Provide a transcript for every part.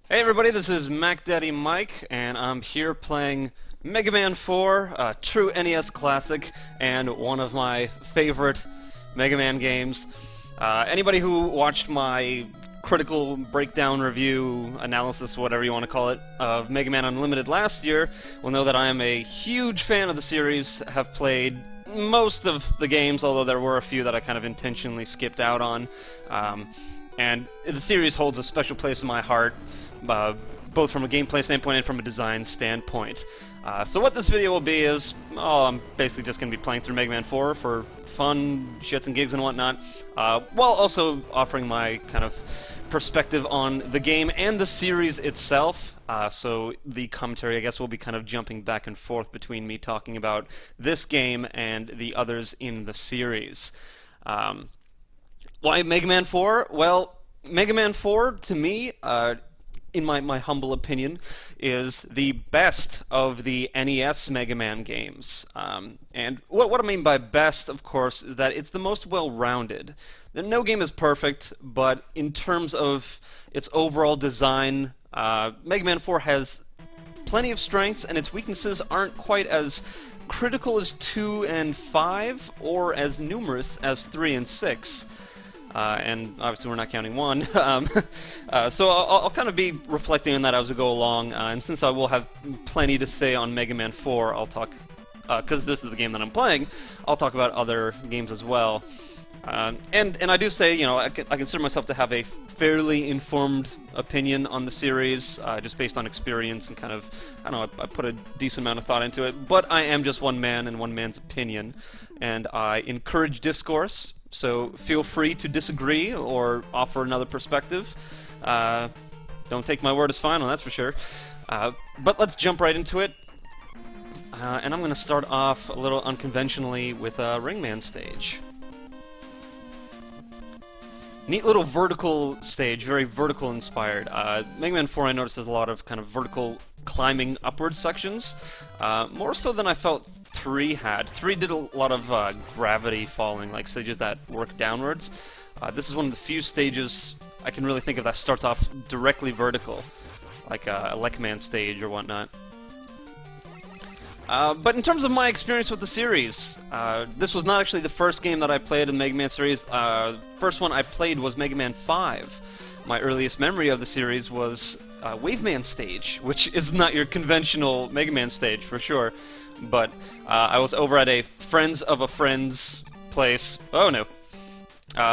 Hey everybody, this is Mac Daddy Mike, and I'm here playing Mega Man 4, a true NES classic, and one of my favorite Mega Man games. Anybody who watched my critical breakdown review, analysis, whatever you want to call it, of Mega Man Unlimited last year will know that I am a huge fan of the series, have played most of the games, although there were a few that I kind of intentionally skipped out on. And the series holds a special place in my heart, both from a gameplay standpoint and from a design standpoint. So what this video will be is, I'm basically just going to be playing through Mega Man 4 for fun, shits and gigs and whatnot, while also offering my kind of perspective on the game and the series itself. So the commentary, I guess, will be kind of jumping back and forth between me talking about this game and the others in the series. Why Mega Man 4? Well, Mega Man 4, to me, in my humble opinion, is the best of the NES Mega Man games. And what I mean by best, of course, is that it's the most well-rounded. No game is perfect, but in terms of its overall design, Mega Man 4 has plenty of strengths, and its weaknesses aren't quite as critical as 2 and 5, or as numerous as 3 and 6. And obviously we're not counting 1. So I'll kind of be reflecting on that as we go along, and since I will have plenty to say on Mega Man 4, I'll talk, because this is the game that I'm playing, I'll talk about other games as well. And I do say, you know, I consider myself to have a fairly informed opinion on the series, just based on experience and kind of, I don't know, I put a decent amount of thought into it, but I am just one man and one man's opinion, and I encourage discourse, so feel free to disagree or offer another perspective. Don't take my word as final, that's for sure. But let's jump right into it, and I'm going to start off a little unconventionally with a Ringman stage. Neat little vertical stage, very vertical inspired. Mega Man 4, I noticed, has a lot of kind of vertical climbing upward sections, more so than I felt 3 had. 3 did a lot of gravity falling, like stages that work downwards. This is one of the few stages I can really think of that starts off directly vertical, like a Lekman stage or whatnot. But in terms of my experience with the series, this was not actually the first game that I played in the Mega Man series. First one I played was Mega Man 5. My earliest memory of the series was Waveman stage, which is not your conventional Mega Man stage, for sure. But I was over at a friends of a friend's place. Oh no.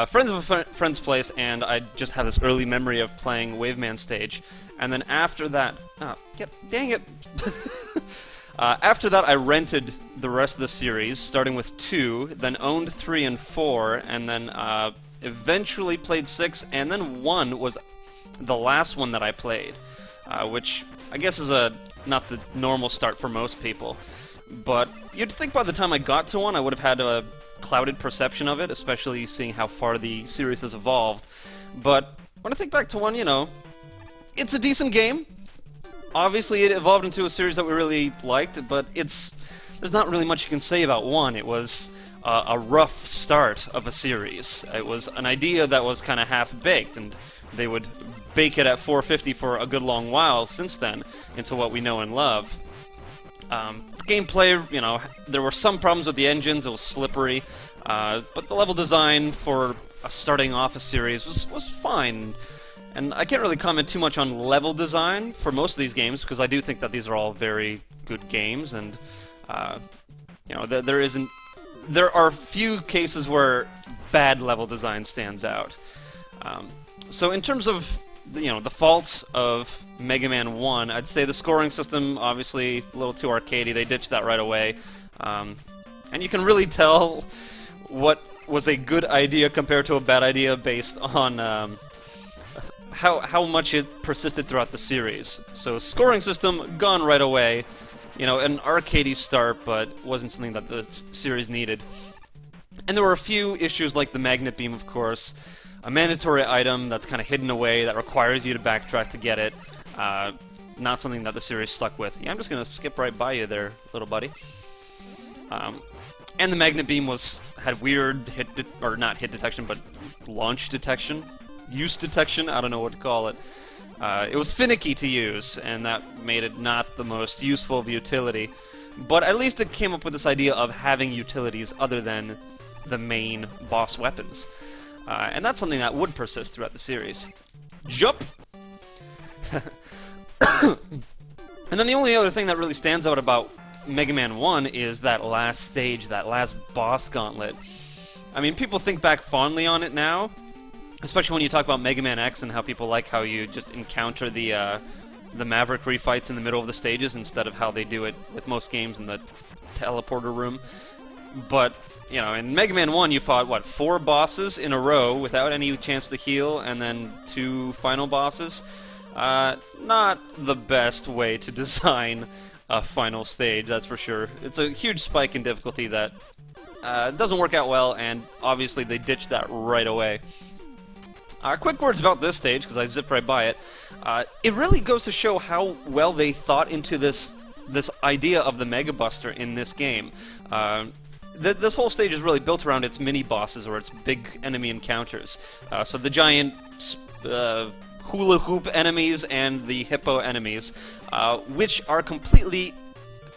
Friends of a friend's place, and I just had this early memory of playing Waveman stage. And then after that... Oh, dang it! After that, I rented the rest of the series, starting with 2, then owned 3 and 4, and then eventually played 6, and then 1 was the last one that I played, which I guess is not the normal start for most people. But you'd think by the time I got to 1, I would have had a clouded perception of it, especially seeing how far the series has evolved. But when I think back to 1, you know, it's a decent game. Obviously, it evolved into a series that we really liked, but there's not really much you can say about 1. It was a rough start of a series. It was an idea that was kind of half-baked, and they would bake it at 450 for a good long while since then, into what we know and love. Gameplay, you know, there were some problems with the engines, it was slippery, but the level design for starting off a series was fine. And I can't really comment too much on level design for most of these games, because I do think that these are all very good games, and you know, there are few cases where bad level design stands out. So in terms of the faults of Mega Man 1, I'd say the scoring system, obviously a little too arcadey. They ditched that right away, and you can really tell what was a good idea compared to a bad idea based on how much it persisted throughout the series. So scoring system gone right away, you know, an arcadey start, but wasn't something that the series needed. And there were a few issues like the Magnet Beam, of course, a mandatory item that's kind of hidden away that requires you to backtrack to get it. Not something that the series stuck with. Yeah, I'm just gonna skip right by you there, little buddy. And the Magnet Beam had weird not hit detection, but launch detection. use detection, I don't know what to call it. It was finicky to use, and that made it not the most useful of utility. But at least it came up with this idea of having utilities other than the main boss weapons. And that's something that would persist throughout the series. Jump! And then the only other thing that really stands out about Mega Man 1 is that last stage, that last boss gauntlet. I mean, people think back fondly on it now, especially when you talk about Mega Man X and how people like how you just encounter the Maverick refights in the middle of the stages instead of how they do it with most games in the teleporter room. But, you know, in Mega Man 1 you fought, what, 4 bosses in a row without any chance to heal, and then 2 final bosses? Not the best way to design a final stage, that's for sure. It's a huge spike in difficulty that doesn't work out well, and obviously they ditched that right away. Quick words about this stage, because I zipped right by it. It really goes to show how well they thought into this idea of the Mega Buster in this game. This whole stage is really built around its mini-bosses, or its big enemy encounters. So the giant hula hoop enemies and the hippo enemies, which are completely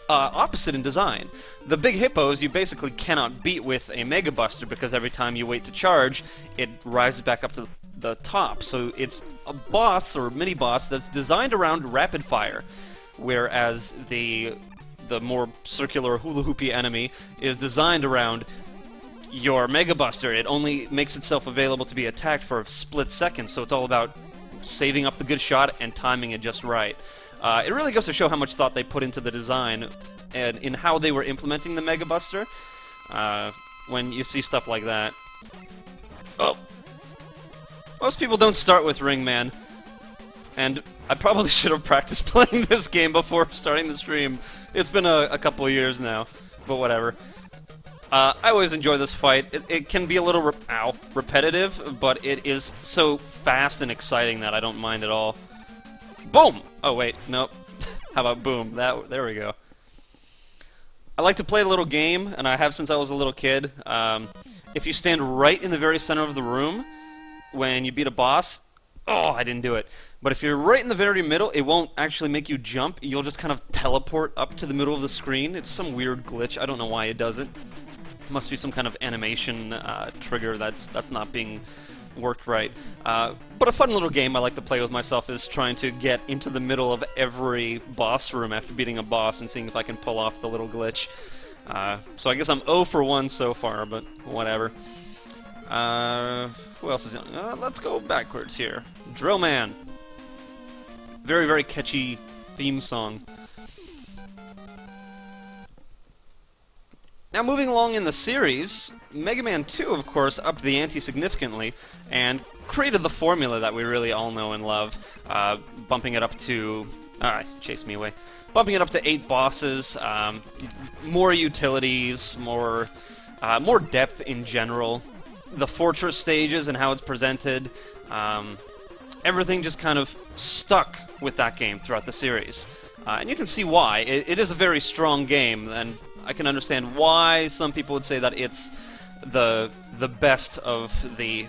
opposite in design. The big hippos you basically cannot beat with a Mega Buster because every time you wait to charge, it rises back up to the top. So it's a boss or mini boss that's designed around rapid fire, whereas the more circular hula hoopy enemy is designed around your Mega Buster. It only makes itself available to be attacked for a split second, so it's all about saving up the good shot and timing it just right. It really goes to show how much thought they put into the design and in how they were implementing the Mega Buster. When you see stuff like that. Oh! Most people don't start with Ring Man. And I probably should have practiced playing this game before starting the stream. It's been a couple of years now, but whatever. I always enjoy this fight. It can be a little repetitive, but it is so fast and exciting that I don't mind at all. Boom! Oh wait, nope. How about boom? There we go. I like to play a little game, and I have since I was a little kid. If you stand right in the very center of the room when you beat a boss, oh, I didn't do it. But if you're right in the very middle, it won't actually make you jump. You'll just kind of teleport up to the middle of the screen. It's some weird glitch. I don't know why it does it. It must be some kind of animation trigger that's not being worked right. But a fun little game I like to play with myself is trying to get into the middle of every boss room after beating a boss and seeing if I can pull off the little glitch. So I guess I'm 0 for 1 so far, but whatever. Who else is in? Let's go backwards here. Drill Man. Very, very catchy theme song. Now, moving along in the series, Mega Man 2, of course, upped the ante significantly and created the formula that we really all know and love, bumping it up to... chase me away. Bumping it up to 8 bosses, more utilities, more depth in general, the fortress stages and how it's presented, everything just kind of stuck with that game throughout the series. And you can see why. It is a very strong game, and I can understand why some people would say that it's the best of the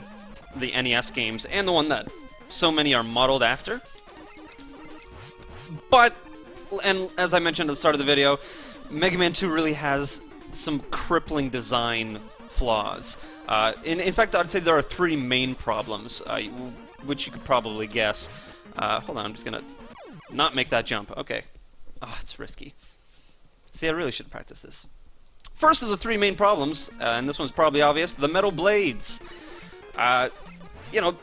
NES games, and the one that so many are modeled after. But, and as I mentioned at the start of the video, Mega Man 2 really has some crippling design flaws. In fact, I'd say there are 3 main problems, which you could probably guess. Hold on, I'm just gonna not make that jump. Okay. Oh, it's risky. See, I really should practice this. First of the 3 main problems, and this one's probably obvious, the metal blades. You know,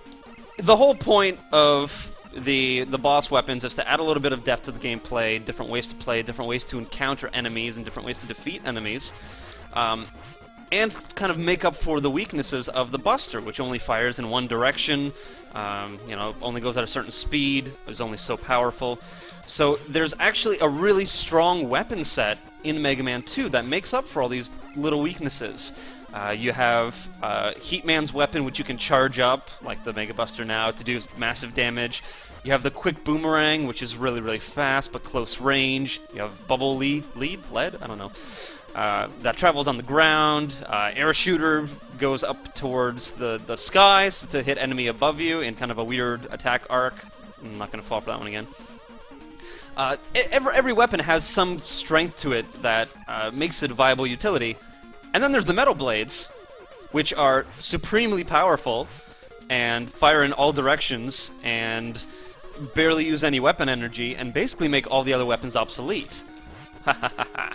the whole point of the boss weapons is to add a little bit of depth to the gameplay, different ways to play, different ways to encounter enemies, and different ways to defeat enemies. And kind of make up for the weaknesses of the Buster, which only fires in one direction, you know, only goes at a certain speed, is only so powerful. So there's actually a really strong weapon set in Mega Man 2 that makes up for all these little weaknesses. You have Heatman's weapon, which you can charge up, like the Mega Buster now, to do massive damage. You have the quick boomerang, which is really, really fast, but close range. You have bubble lead? I don't know. that travels on the ground. Air shooter goes up towards the skies to hit enemy above you in kind of a weird attack arc. I'm not going to fall for that one again. Every weapon has some strength to it that makes it a viable utility. And then there's the metal blades, which are supremely powerful and fire in all directions and barely use any weapon energy and basically make all the other weapons obsolete. Ha ha ha ha.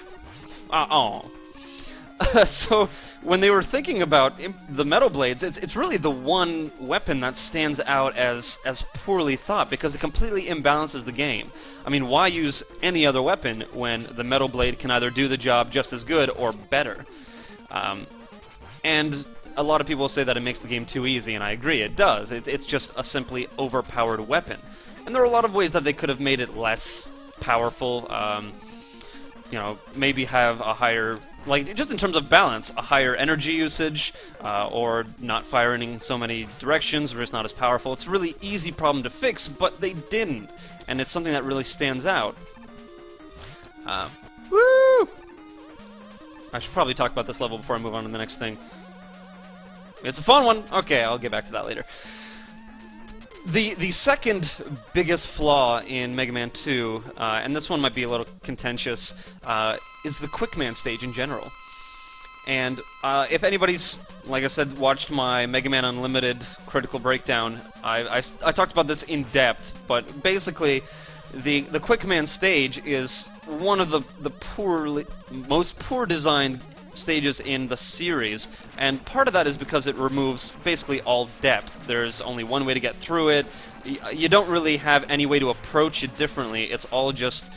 So when they were thinking about the metal blades, it's really the one weapon that stands out as poorly thought, because it completely imbalances the game. I mean, why use any other weapon when the metal blade can either do the job just as good or better? And a lot of people say that it makes the game too easy, and I agree, it does. It's just a simply overpowered weapon. And there are a lot of ways that they could have made it less powerful. You know, maybe have a higher, like, just in terms of balance, a higher energy usage, or not firing so many directions, or it's not as powerful. It's a really easy problem to fix, but they didn't, and it's something that really stands out. Woo! I should probably talk about this level before I move on to the next thing. It's a fun one! Okay, I'll get back to that later. The second biggest flaw in Mega Man 2, and this one might be a little contentious, is the Quickman stage in general. And if anybody's, like I said, watched my Mega Man Unlimited Critical Breakdown, I talked about this in depth, but basically the Quickman stage is one of the most poor designed stages in the series, and part of that is because it removes basically all depth. There's only one way to get through it. You don't really have any way to approach it differently. It's all just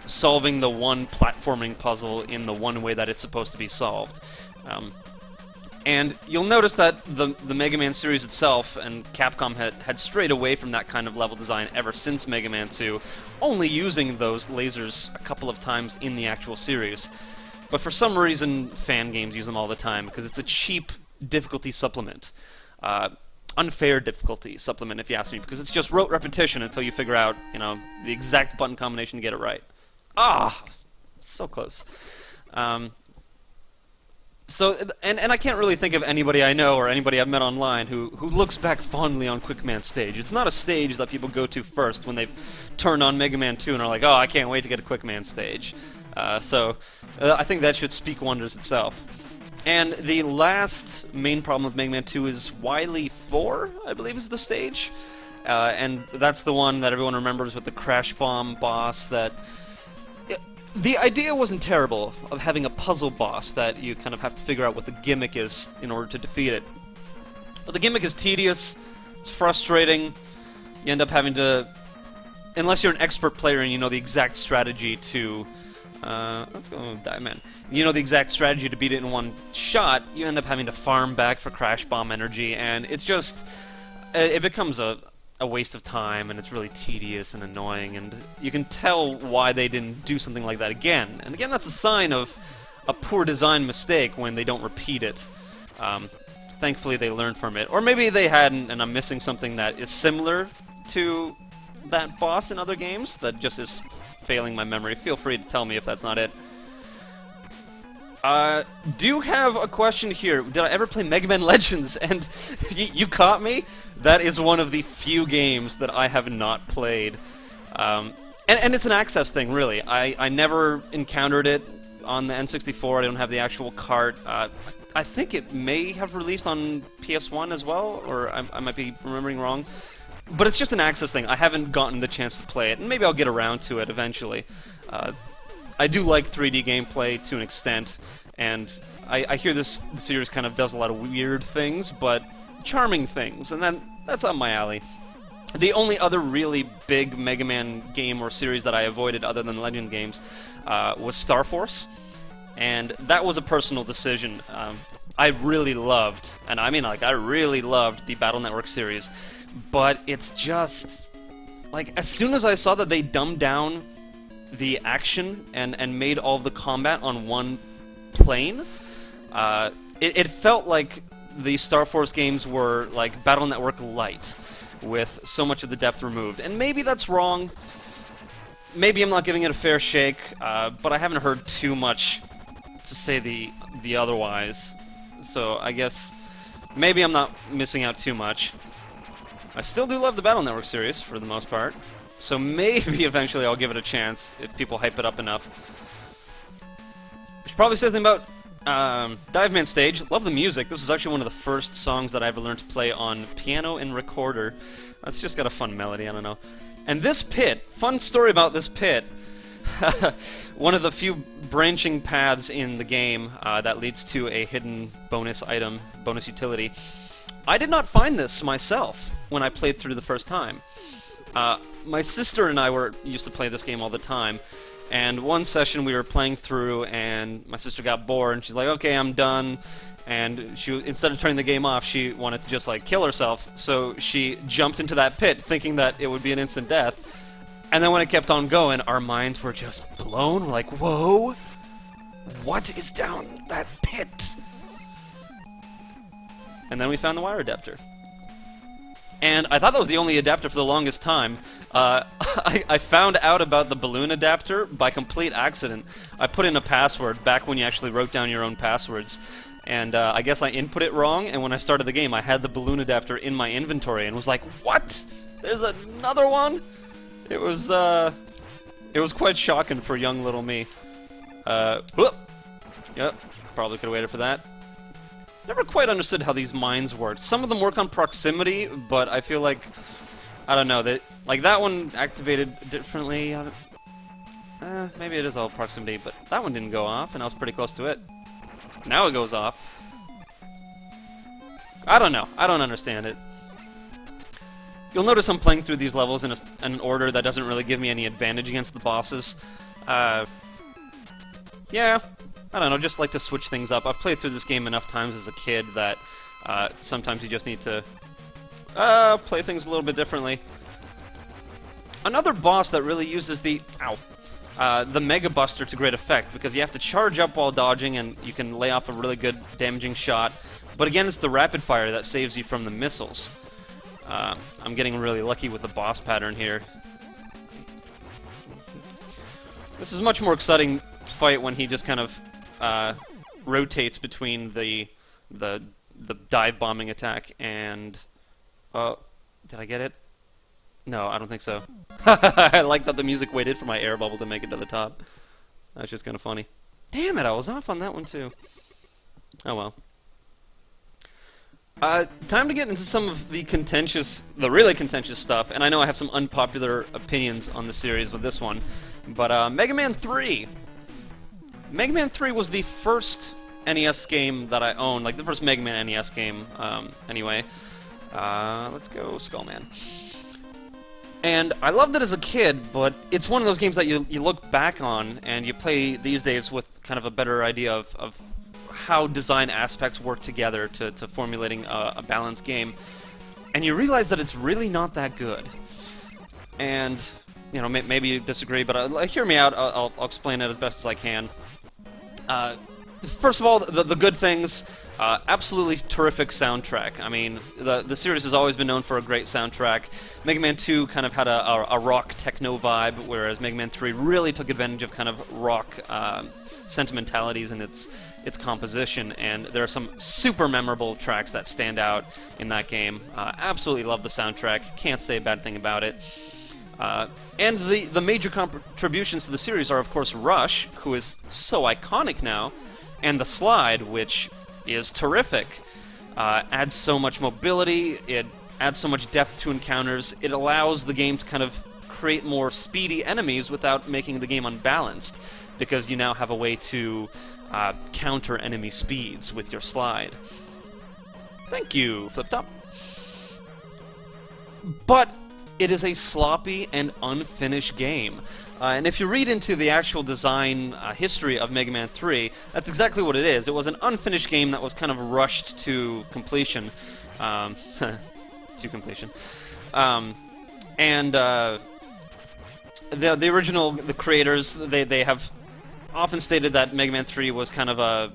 solving the one platforming puzzle in the one way that it's supposed to be solved. And you'll notice that the Mega Man series itself and Capcom had strayed away from that kind of level design ever since Mega Man 2, only using those lasers a couple of times in the actual series. But for some reason, fan games use them all the time, because it's a cheap difficulty supplement. Unfair difficulty supplement, if you ask me, because it's just rote repetition until you figure out, you know, the exact button combination to get it right. Ah! So close. So, and I can't really think of anybody I know or anybody I've met online who looks back fondly on Quickman stage. It's not a stage that people go to first when they've turned on Mega Man 2 and are like, oh, I can't wait to get a Quickman stage. So I think that should speak wonders itself. And the last main problem with Mega Man 2 is Wily 4, I believe is the stage. And that's the one that everyone remembers with the Crash Bomb boss that... The idea wasn't terrible, of having a puzzle boss that you kind of have to figure out what the gimmick is in order to defeat it. But the gimmick is tedious, it's frustrating, you end up having to... Unless you're an expert player and you know the exact strategy to... let's go with Diamond. You know the exact strategy to beat it in one shot, you end up having to farm back for Crash Bomb energy, and it's just... It becomes a waste of time, and it's really tedious and annoying, and you can tell why they didn't do something like that again. And again, that's a sign of a poor design mistake when they don't repeat it. Thankfully, they learned from it. Or maybe they hadn't, and I'm missing something that is similar to that boss in other games that just is failing my memory. Feel free to tell me if that's not it. Do have a question here. Did I ever play Mega Man Legends? And you caught me? That is one of the few games that I have not played. And it's an access thing, really. I never encountered it on the N64. I don't have the actual cart. I think it may have released on PS1 as well, or I might be remembering wrong. But it's just an access thing. I haven't gotten the chance to play it, and maybe I'll get around to it eventually. I do like 3D gameplay to an extent, and I hear this series kind of does a lot of weird things, but charming things, and that's up my alley. The only other really big Mega Man game or series that I avoided other than Legend games was Star Force, and that was a personal decision. I really loved, and I mean like I really loved the Battle Network series, but it's just, like, as soon as I saw that they dumbed down the action and made all of the combat on one plane, it felt like the Star Force games were like Battle Network Lite, with so much of the depth removed. And maybe that's wrong. Maybe I'm not giving it a fair shake, but I haven't heard too much to say the otherwise. So I guess maybe I'm not missing out too much. I still do love the Battle Network series for the most part, so maybe eventually I'll give it a chance if people hype it up enough. I should probably say something about Dive Man Stage. Love the music. This was actually one of the first songs that I ever learned to play on piano and recorder. It's just got a fun melody, I don't know. And this pit, fun story about this pit. One of the few branching paths in the game that leads to a hidden bonus item, bonus utility. I did not find this myself when I played through the first time. My sister and I used to play this game all the time, and one session we were playing through, and my sister got bored, and she's like, "Okay, I'm done." And instead of turning the game off, she wanted to just like kill herself. So she jumped into that pit, thinking that it would be an instant death. And then when it kept on going, our minds were just blown. We're like, "Whoa, what is down that pit?" And then we found the wire adapter. And I thought that was the only adapter for the longest time. I found out about the balloon adapter by complete accident. I put in a password back when you actually wrote down your own passwords. And I guess I input it wrong, and when I started the game, I had the balloon adapter in my inventory and was like, "What? There's another one?" It was quite shocking for young little me. Whoop! Yep, probably could have waited for that. Never quite understood how these mines work. Some of them work on proximity, but I feel like, I don't know, like that one activated differently. Maybe it is all proximity, but that one didn't go off, and I was pretty close to it. Now it goes off. I don't know. I don't understand it. You'll notice I'm playing through these levels in an order that doesn't really give me any advantage against the bosses. Yeah. I don't know, just like to switch things up. I've played through this game enough times as a kid that sometimes you just need to play things a little bit differently. Another boss that really uses the Mega Buster to great effect, because you have to charge up while dodging and you can lay off a really good damaging shot. But again, it's the rapid fire that saves you from the missiles. I'm getting really lucky with the boss pattern here. This is a much more exciting fight when he just kind of rotates between the dive bombing attack and did I get it? No, I don't think so. I like that the music waited for my air bubble to make it to the top. That's just kind of funny. Damn it, I was off on that one too. Oh well. Time to get into some of the really contentious stuff, and I know I have some unpopular opinions on the series with this one, but Mega Man 3. Mega Man 3 was the first NES game that I owned, like the first Mega Man NES game, anyway. Let's go Skullman. And I loved it as a kid, but it's one of those games that you look back on and you play these days with kind of a better idea of how design aspects work together to formulating a balanced game. And you realize that it's really not that good. And, you know, maybe you disagree, but hear me out. I'll explain it as best as I can. First of all, the good things, absolutely terrific soundtrack. I mean, the series has always been known for a great soundtrack. Mega Man 2 kind of had a rock techno vibe, whereas Mega Man 3 really took advantage of kind of rock sentimentalities in its composition, and there are some super memorable tracks that stand out in that game. Absolutely love the soundtrack, can't say a bad thing about it. And the major contributions to the series are, of course, Rush, who is so iconic now, and the Slide, which is terrific. Adds so much mobility, it adds so much depth to encounters, it allows the game to kind of create more speedy enemies without making the game unbalanced, because you now have a way to counter enemy speeds with your Slide. Thank you, Flip Top. But it is a sloppy and unfinished game. And if you read into the actual design history of Mega Man 3, that's exactly what it is. It was an unfinished game that was kind of rushed to completion. The original creators, they have often stated that Mega Man 3 was kind of a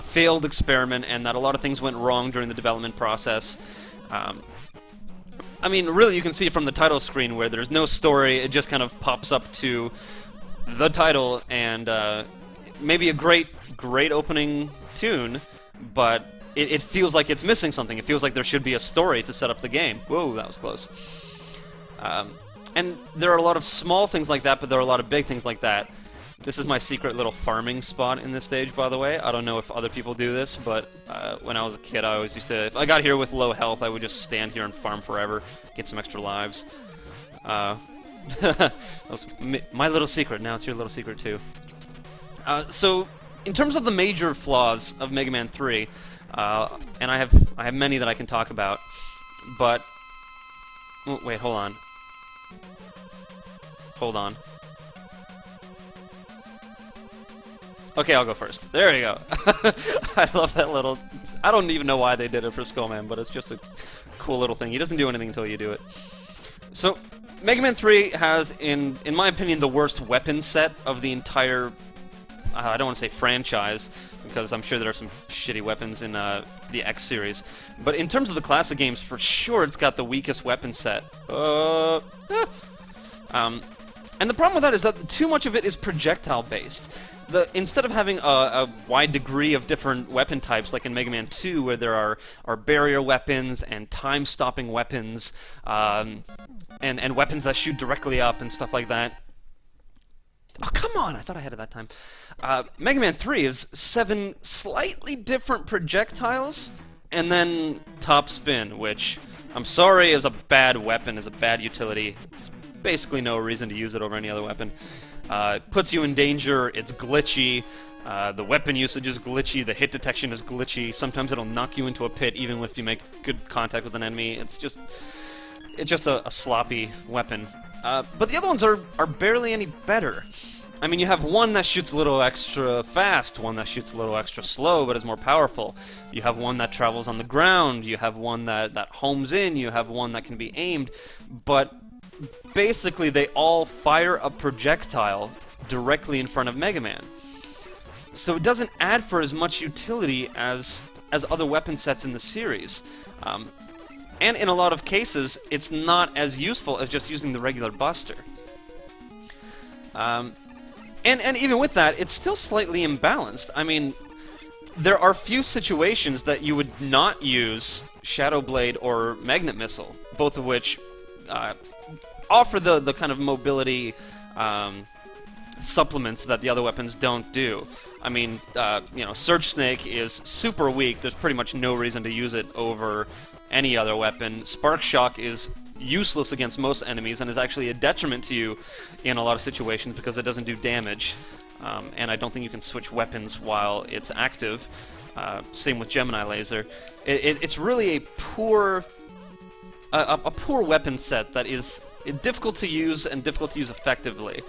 failed experiment, and that a lot of things went wrong during the development process. I mean, really, you can see it from the title screen where there's no story. It just kind of pops up to the title and maybe a great great opening tune, but it feels like it's missing something. It feels like there should be a story to set up the game. Whoa, that was close. And there are a lot of small things like that, but there are a lot of big things like that. This is my secret little farming spot in this stage, by the way. I don't know if other people do this, but when I was a kid, I always used to... If I got here with low health, I would just stand here and farm forever, get some extra lives. That was my little secret. Now it's your little secret, too. So, in terms of the major flaws of Mega Man 3, and I have many that I can talk about, but... Oh, wait, hold on. Hold on. Okay, I'll go first. There you go. I love that little... I don't even know why they did it for Skullman, but it's just a cool little thing. He doesn't do anything until you do it. So, Mega Man 3 has, in my opinion, the worst weapon set of the entire... I don't want to say franchise, because I'm sure there are some shitty weapons in the X series. But in terms of the classic games, for sure it's got the weakest weapon set. And the problem with that is that too much of it is projectile-based. Instead of having a wide degree of different weapon types, like in Mega Man 2, where there are barrier weapons and time-stopping weapons, and weapons that shoot directly up and stuff like that. Oh, come on! I thought I had it that time. Mega Man 3 is 7 slightly different projectiles, and then top spin, which, I'm sorry, is a bad weapon, is a bad utility. It's basically no reason to use it over any other weapon. It puts you in danger, it's glitchy, the weapon usage is glitchy, the hit detection is glitchy, sometimes it'll knock you into a pit even if you make good contact with an enemy. It's just a sloppy weapon. But the other ones are barely any better. I mean, you have one that shoots a little extra fast, one that shoots a little extra slow but is more powerful. You have one that travels on the ground, you have one that homes in, you have one that can be aimed, but basically they all fire a projectile directly in front of Mega Man. So it doesn't add for as much utility as other weapon sets in the series. And in a lot of cases, it's not as useful as just using the regular Buster. And even with that, it's still slightly imbalanced. I mean, there are few situations that you would not use Shadow Blade or Magnet Missile, both of which offer the kind of mobility supplements that the other weapons don't do. I mean, Surge Snake is super weak. There's pretty much no reason to use it over any other weapon. Spark Shock is useless against most enemies and is actually a detriment to you in a lot of situations because it doesn't do damage. And I don't think you can switch weapons while it's active. Same with Gemini Laser. It's really a poor weapon set that is difficult to use and difficult to use effectively.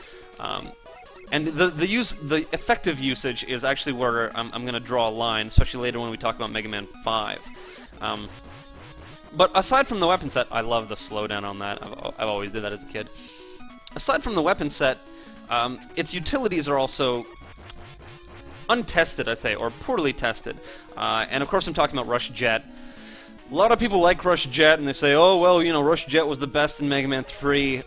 And the effective usage is actually where I'm going to draw a line, especially later when we talk about Mega Man 5. But aside from the weapon set, I love the slowdown on that. I've always did that as a kid. Aside from the weapon set, its utilities are also untested, I say, or poorly tested. And of course I'm talking about Rush Jet. A lot of people like Rush Jet, and they say, oh, well, Rush Jet was the best in Mega Man 3.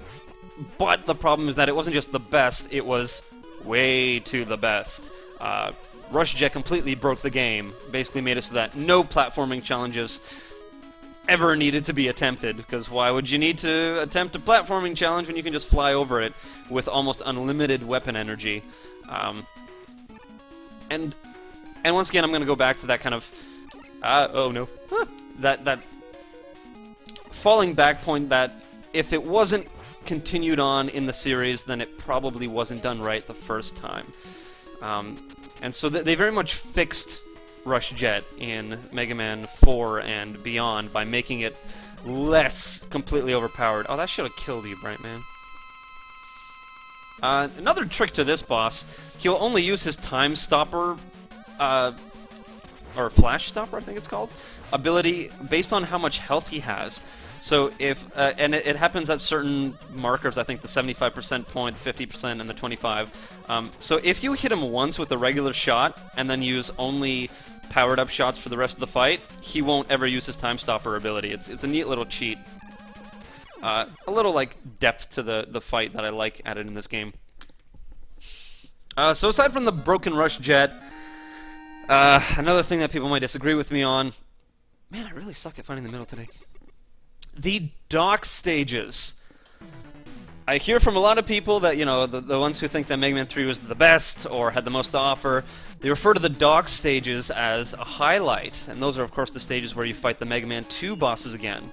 But the problem is that it wasn't just the best, it was way to the best. Rush Jet completely broke the game, basically made it so that no platforming challenges ever needed to be attempted, because why would you need to attempt a platforming challenge when you can just fly over it with almost unlimited weapon energy? And once again, I'm going to go back to that kind of... oh no. That falling back point that if it wasn't continued on in the series, then it probably wasn't done right the first time. And so they very much fixed Rush Jet in Mega Man 4 and beyond by making it less completely overpowered. Oh, that should have killed you, Brightman. Another trick to this boss, he'll only use his Time Stopper, or Flash Stopper, I think it's called, ability based on how much health he has. So if, and it happens at certain markers, I think the 75% point, 50%, and the 25. So if you hit him once with a regular shot, and then use only powered-up shots for the rest of the fight, he won't ever use his Time Stopper ability. It's a neat little cheat. A little, like, depth to the fight that I like added in this game. So aside from the broken Rush Jet, Another thing that people might disagree with me on. Man, I really suck at finding the middle today. The dock stages. I hear from a lot of people that, you know, the ones who think that Mega Man 3 was the best or had the most to offer, they refer to the dock stages as a highlight. And those are, of course, the stages where you fight the Mega Man 2 bosses again.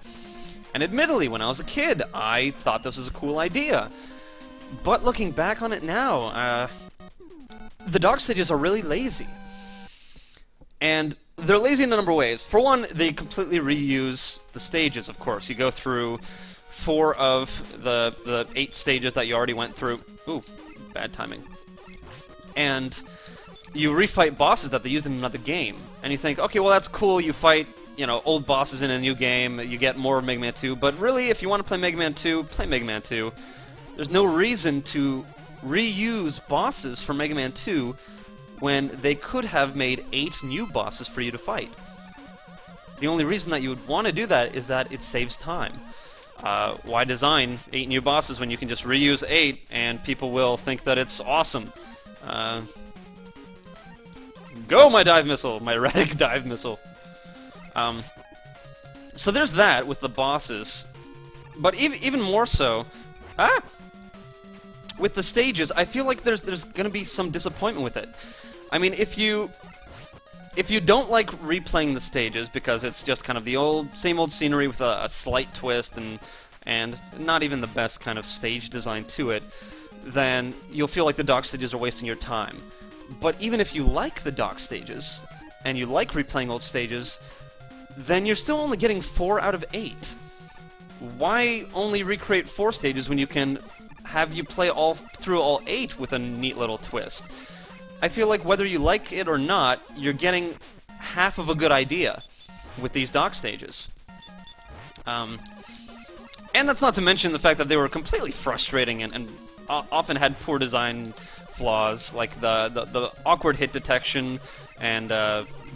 And admittedly, when I was a kid, I thought this was a cool idea. But looking back on it now, the dock stages are really lazy. And they're lazy in a number of ways. For one, they completely reuse the stages, of course. You go through 4 of the 8 stages that you already went through. Ooh, bad timing. And you refight bosses that they used in another game. And you think, okay, well, that's cool. You fight, you know, old bosses in a new game. You get more Mega Man 2. But really, if you want to play Mega Man 2, play Mega Man 2. There's no reason to reuse bosses from Mega Man 2 when they could have made 8 new bosses for you to fight. The only reason that you would want to do that is that it saves time. Why design 8 new bosses when you can just reuse 8 and people will think that it's awesome? Go, my dive missile! My erratic dive missile. So there's that with the bosses. But even more so... with the stages, I feel like there's going to be some disappointment with it. I mean, if you don't like replaying the stages because it's just kind of the same old scenery with a slight twist and not even the best kind of stage design to it, then you'll feel like the dock stages are wasting your time. But even if you like the dock stages and you like replaying old stages, then you're still only getting 4 out of 8. Why only recreate 4 stages when you can have you play through all 8 with a neat little twist? I feel like whether you like it or not, you're getting half of a good idea with these dock stages. And that's not to mention the fact that they were completely frustrating and often had poor design flaws, like the awkward hit detection, and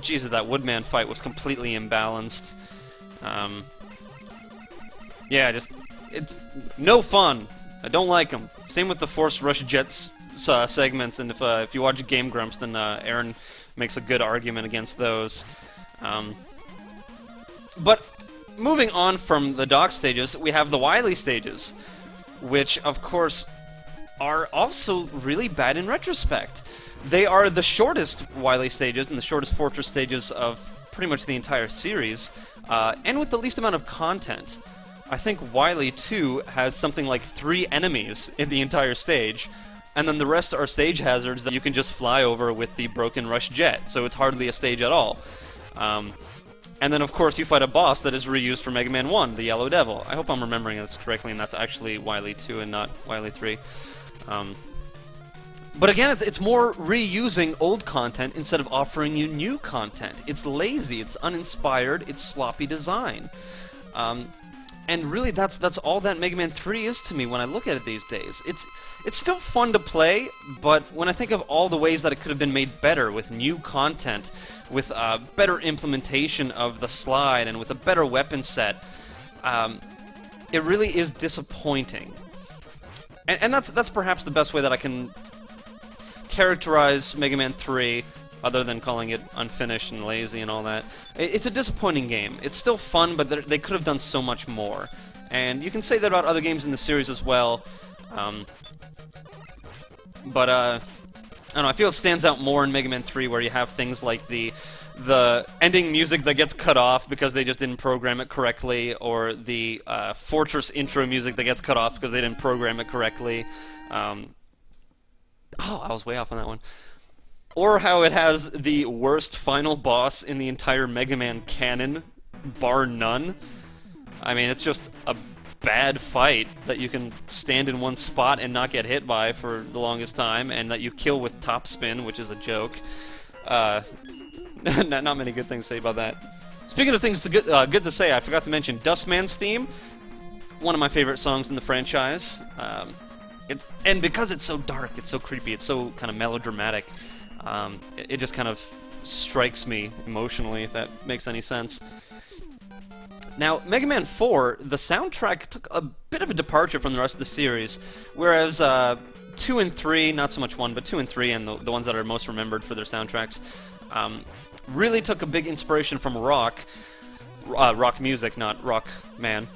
Jesus, that Woodman fight was completely imbalanced. Yeah, it's no fun. I don't like them. Same with the Force Rush Jets segments, and if you watch Game Grumps, then Aaron makes a good argument against those. But moving on from the dock stages, we have the Wily stages, which, of course, are also really bad in retrospect. They are the shortest Wily stages and the shortest Fortress stages of pretty much the entire series, and with the least amount of content. I think Wily 2 has something like 3 enemies in the entire stage, and then the rest are stage hazards that you can just fly over with the Broken Rush Jet, so it's hardly a stage at all. And then, of course, you fight a boss that is reused from Mega Man 1, the Yellow Devil. I hope I'm remembering this correctly, and that's actually Wily 2 and not Wily 3. But again, it's more reusing old content instead of offering you new content. It's lazy, it's uninspired, it's sloppy design. And really, that's all that Mega Man 3 is to me when I look at it these days. It's still fun to play, but when I think of all the ways that it could have been made better with new content, with better implementation of the slide, and with a better weapon set, it really is disappointing. And that's perhaps the best way that I can characterize Mega Man 3, other than calling it unfinished and lazy and all that. It's a disappointing game. It's still fun, but they could have done so much more. And you can say that about other games in the series as well. But I don't know, I feel it stands out more in Mega Man 3, where you have things like the ending music that gets cut off because they just didn't program it correctly, or the Fortress intro music that gets cut off because they didn't program it correctly. Oh, I was way off on that one. Or how it has the worst final boss in the entire Mega Man canon, bar none. I mean, it's just a bad fight that you can stand in one spot and not get hit by for the longest time, and that you kill with top spin, which is a joke. Not many good things to say about that. Speaking of things good to say, I forgot to mention Dustman's theme, one of my favorite songs in the franchise. And because it's so dark, it's so creepy, it's so kind of melodramatic, it just kind of strikes me emotionally, if that makes any sense. Now, Mega Man 4, the soundtrack took a bit of a departure from the rest of the series, whereas 2 and 3, not so much 1, but 2 and 3, and the ones that are most remembered for their soundtracks, really took a big inspiration from rock music, not rock man.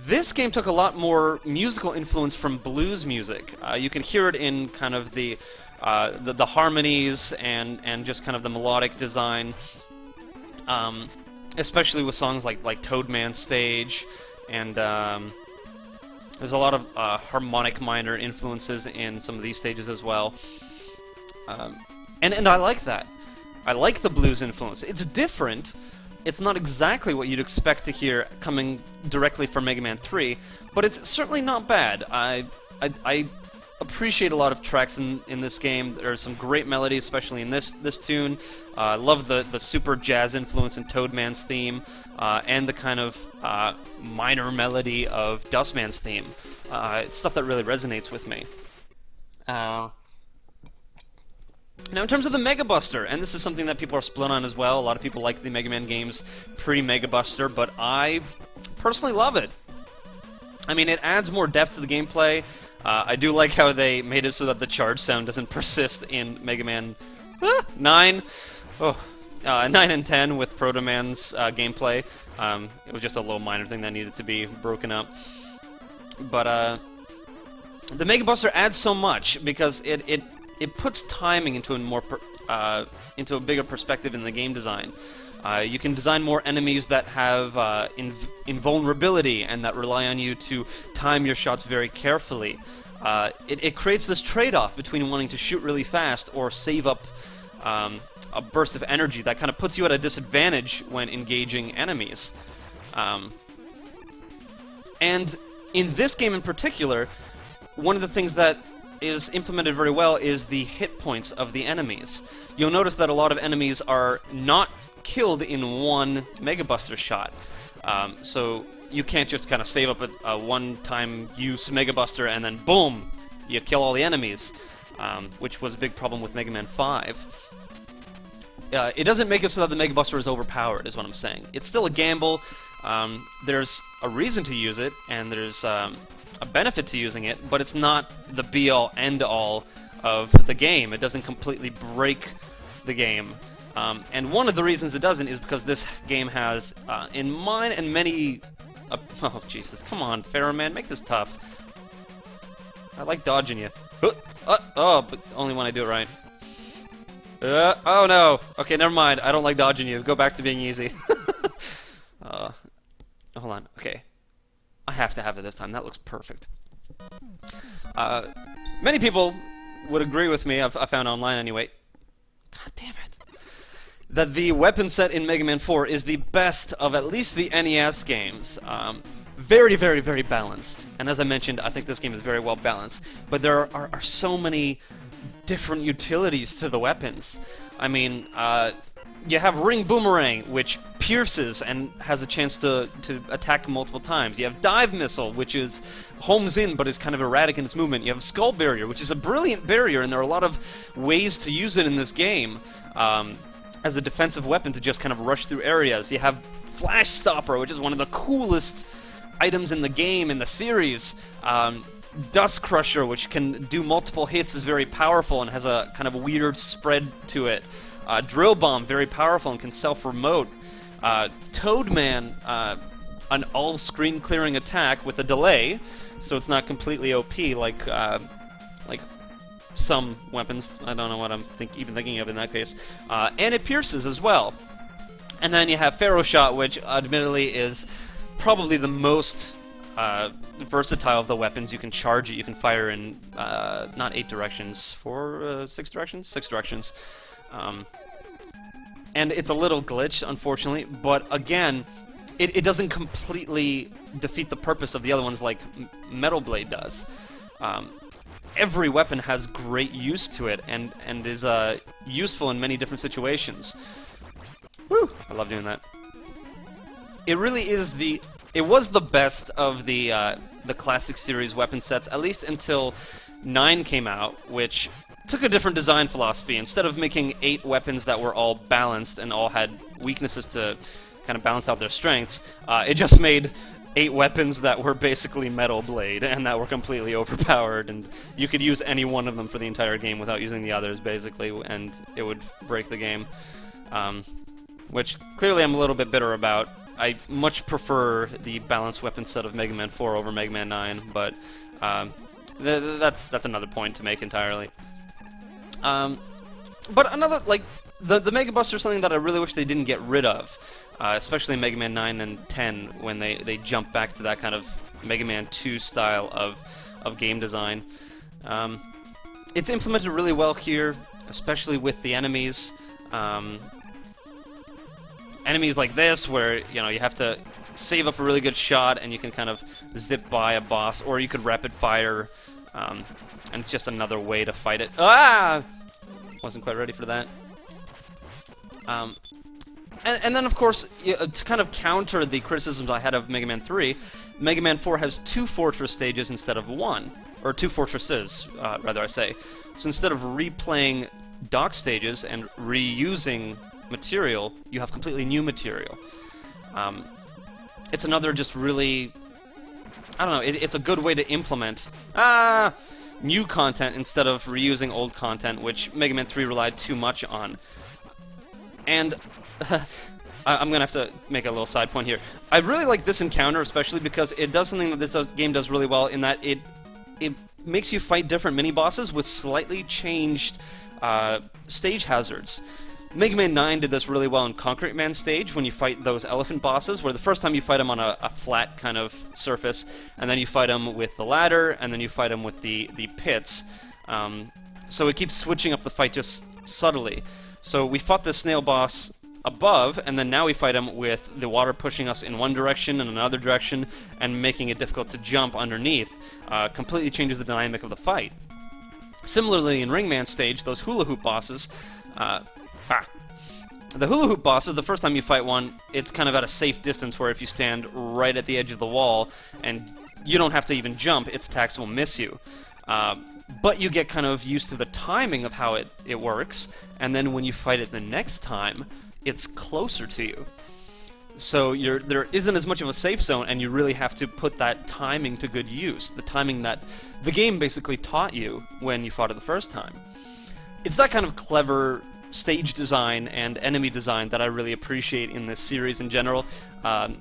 This game took a lot more musical influence from blues music. You can hear it in kind of the harmonies and just kind of the melodic design, especially with songs like Toadman Stage, and there's a lot of harmonic minor influences in some of these stages as well. And I like that. I like the blues influence. It's different. It's not exactly what you'd expect to hear coming directly from Mega Man 3, but it's certainly not bad. I appreciate a lot of tracks in this game. There's some great melodies, especially in this tune. I love the super jazz influence in Toadman's theme, and the kind of minor melody of Dustman's theme. It's stuff that really resonates with me. Now, in terms of the Mega Buster, and this is something that people are split on as well. A lot of people like the Mega Man games pre-Mega Buster, but I personally love it. I mean, it adds more depth to the gameplay. I do like how they made it so that the charge sound doesn't persist in Mega Man 9. 9 and 10 with Proto Man's gameplay. It was just a little minor thing that needed to be broken up. But the Mega Buster adds so much because it puts timing into a bigger perspective in the game design. You can design more enemies that have invulnerability and that rely on you to time your shots very carefully. It creates this trade-off between wanting to shoot really fast or save up a burst of energy that kind of puts you at a disadvantage when engaging enemies. And in this game in particular, one of the things that is implemented very well is the hit points of the enemies. You'll notice that a lot of enemies are not killed in one Mega Buster shot. So you can't just kind of save up a one-time use Mega Buster and then boom, you kill all the enemies, which was a big problem with Mega Man 5. It doesn't make it so that the Mega Buster is overpowered, is what I'm saying. It's still a gamble. There's a reason to use it, and there's a benefit to using it, but it's not the be-all, end-all of the game. It doesn't completely break the game. And one of the reasons it doesn't is because this game has, in mine and many... oh, Jesus, come on, Pharaoh Man, make this tough. I like dodging you. Oh, but only when I do it right. Oh no! Okay, never mind, I don't like dodging you. Go back to being easy. Hold on, okay. I have to have it this time. That looks perfect. Many people would agree with me, I found online anyway. God damn it. That the weapon set in Mega Man 4 is the best of at least the NES games. Very, very, very balanced. And as I mentioned, I think this game is very well balanced. But there are so many different utilities to the weapons. I mean, you have Ring Boomerang, which pierces and has a chance to attack multiple times. You have Dive Missile, which is homes in but is kind of erratic in its movement. You have Skull Barrier, which is a brilliant barrier, and there are a lot of ways to use it in this game as a defensive weapon to just kind of rush through areas. You have Flash Stopper, which is one of the coolest items in the game, in the series. Dust Crusher, which can do multiple hits, is very powerful and has a kind of weird spread to it. Drill Bomb, very powerful and can self-remote. Toadman, an all-screen clearing attack with a delay, so it's not completely OP like some weapons. I don't know what I'm even thinking of in that case. And it pierces as well. And then you have Pharaoh Shot, which admittedly is probably the most versatile of the weapons. You can charge it, you can fire in not 8 directions, 6 directions? 6 directions. And it's a little glitched, unfortunately, but again, it doesn't completely defeat the purpose of the other ones like Metal Blade does. Every weapon has great use to it and is useful in many different situations. Woo! I love doing that. It really is it was the best of the classic series weapon sets, at least until 9 came out, which took a different design philosophy. Instead of making 8 weapons that were all balanced and all had weaknesses to kind of balance out their strengths, it just made 8 weapons that were basically Metal Blade and that were completely overpowered, and you could use any one of them for the entire game without using the others, basically, and it would break the game. Which clearly I'm a little bit bitter about. I much prefer the balanced weapon set of Mega Man 4 over Mega Man 9, but that's another point to make entirely. But another, like, the Mega Buster is something that I really wish they didn't get rid of, especially in Mega Man 9 and 10 when they jump back to that kind of Mega Man 2 style of game design. It's implemented really well here, especially with the enemies. Enemies like this, where you have to save up a really good shot and you can kind of zip by a boss, or you could rapid fire, and it's just another way to fight it. Ah! Wasn't quite ready for that. And then, of course, to kind of counter the criticisms I had of Mega Man 3, Mega Man 4 has 2 fortress stages instead of 1. Or 2 fortresses, rather I say. So instead of replaying dock stages and reusing material, you have completely new material. It's another just really... I don't know, it's a good way to implement new content instead of reusing old content, which Mega Man 3 relied too much on. And I'm gonna have to make a little side point here. I really like this encounter, especially because it does something that this game does really well, in that it makes you fight different mini-bosses with slightly changed stage hazards. Mega Man 9 did this really well in Concrete Man stage when you fight those elephant bosses, where the first time you fight them on a flat kind of surface, and then you fight them with the ladder, and then you fight them with the pits. So it keeps switching up the fight just subtly. So we fought this snail boss above, and then now we fight him with the water pushing us in one direction and another direction, and making it difficult to jump underneath. Completely changes the dynamic of the fight. Similarly, in Ringman stage, those hula hoop bosses... The hula hoop bosses, the first time you fight one, it's kind of at a safe distance where if you stand right at the edge of the wall and you don't have to even jump, its attacks will miss you. But you get kind of used to the timing of how it works, and then when you fight it the next time, it's closer to you. So there isn't as much of a safe zone, and you really have to put that timing to good use, the timing that the game basically taught you when you fought it the first time. It's that kind of clever stage design and enemy design that I really appreciate in this series in general, and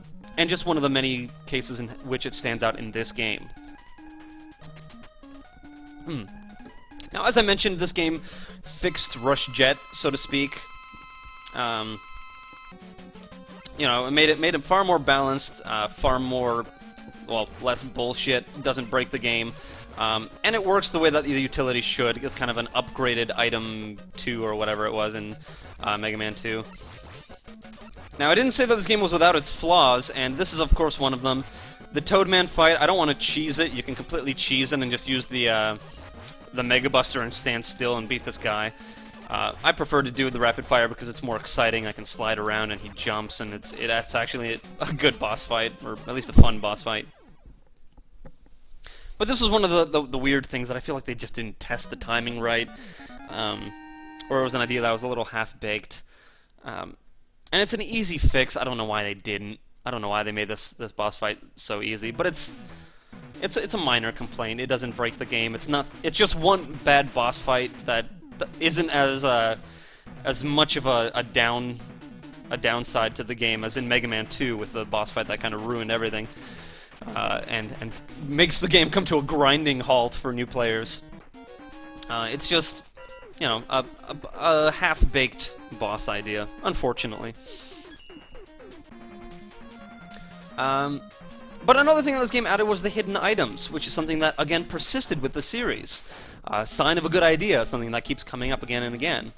just one of the many cases in which it stands out in this game. Now, as I mentioned, this game fixed Rush Jet, so to speak. It made it far more balanced, far more, well, less bullshit, doesn't break the game. And it works the way that the utility should. It's kind of an upgraded item 2 or whatever it was in Mega Man 2. Now, I didn't say that this game was without its flaws, and this is, of course, one of them. The Toadman fight, I don't want to cheese it. You can completely cheese it and just use the Mega Buster and stand still and beat this guy. I prefer to do the rapid fire because it's more exciting. I can slide around and he jumps, and it's actually a good boss fight, or at least a fun boss fight. But this was one of the weird things that I feel like they just didn't test the timing right, or it was an idea that was a little half-baked. And it's an easy fix. I don't know why they didn't. I don't know why they made this boss fight so easy, but it's a minor complaint. It doesn't break the game. It's just one bad boss fight that isn't as much of a downside to the game as in Mega Man 2 with the boss fight that kind of ruined everything. And makes the game come to a grinding halt for new players. It's just, a half-baked boss idea, unfortunately. But another thing that this game added was the hidden items, which is something that, again, persisted with the series. A sign of a good idea, something that keeps coming up again and again.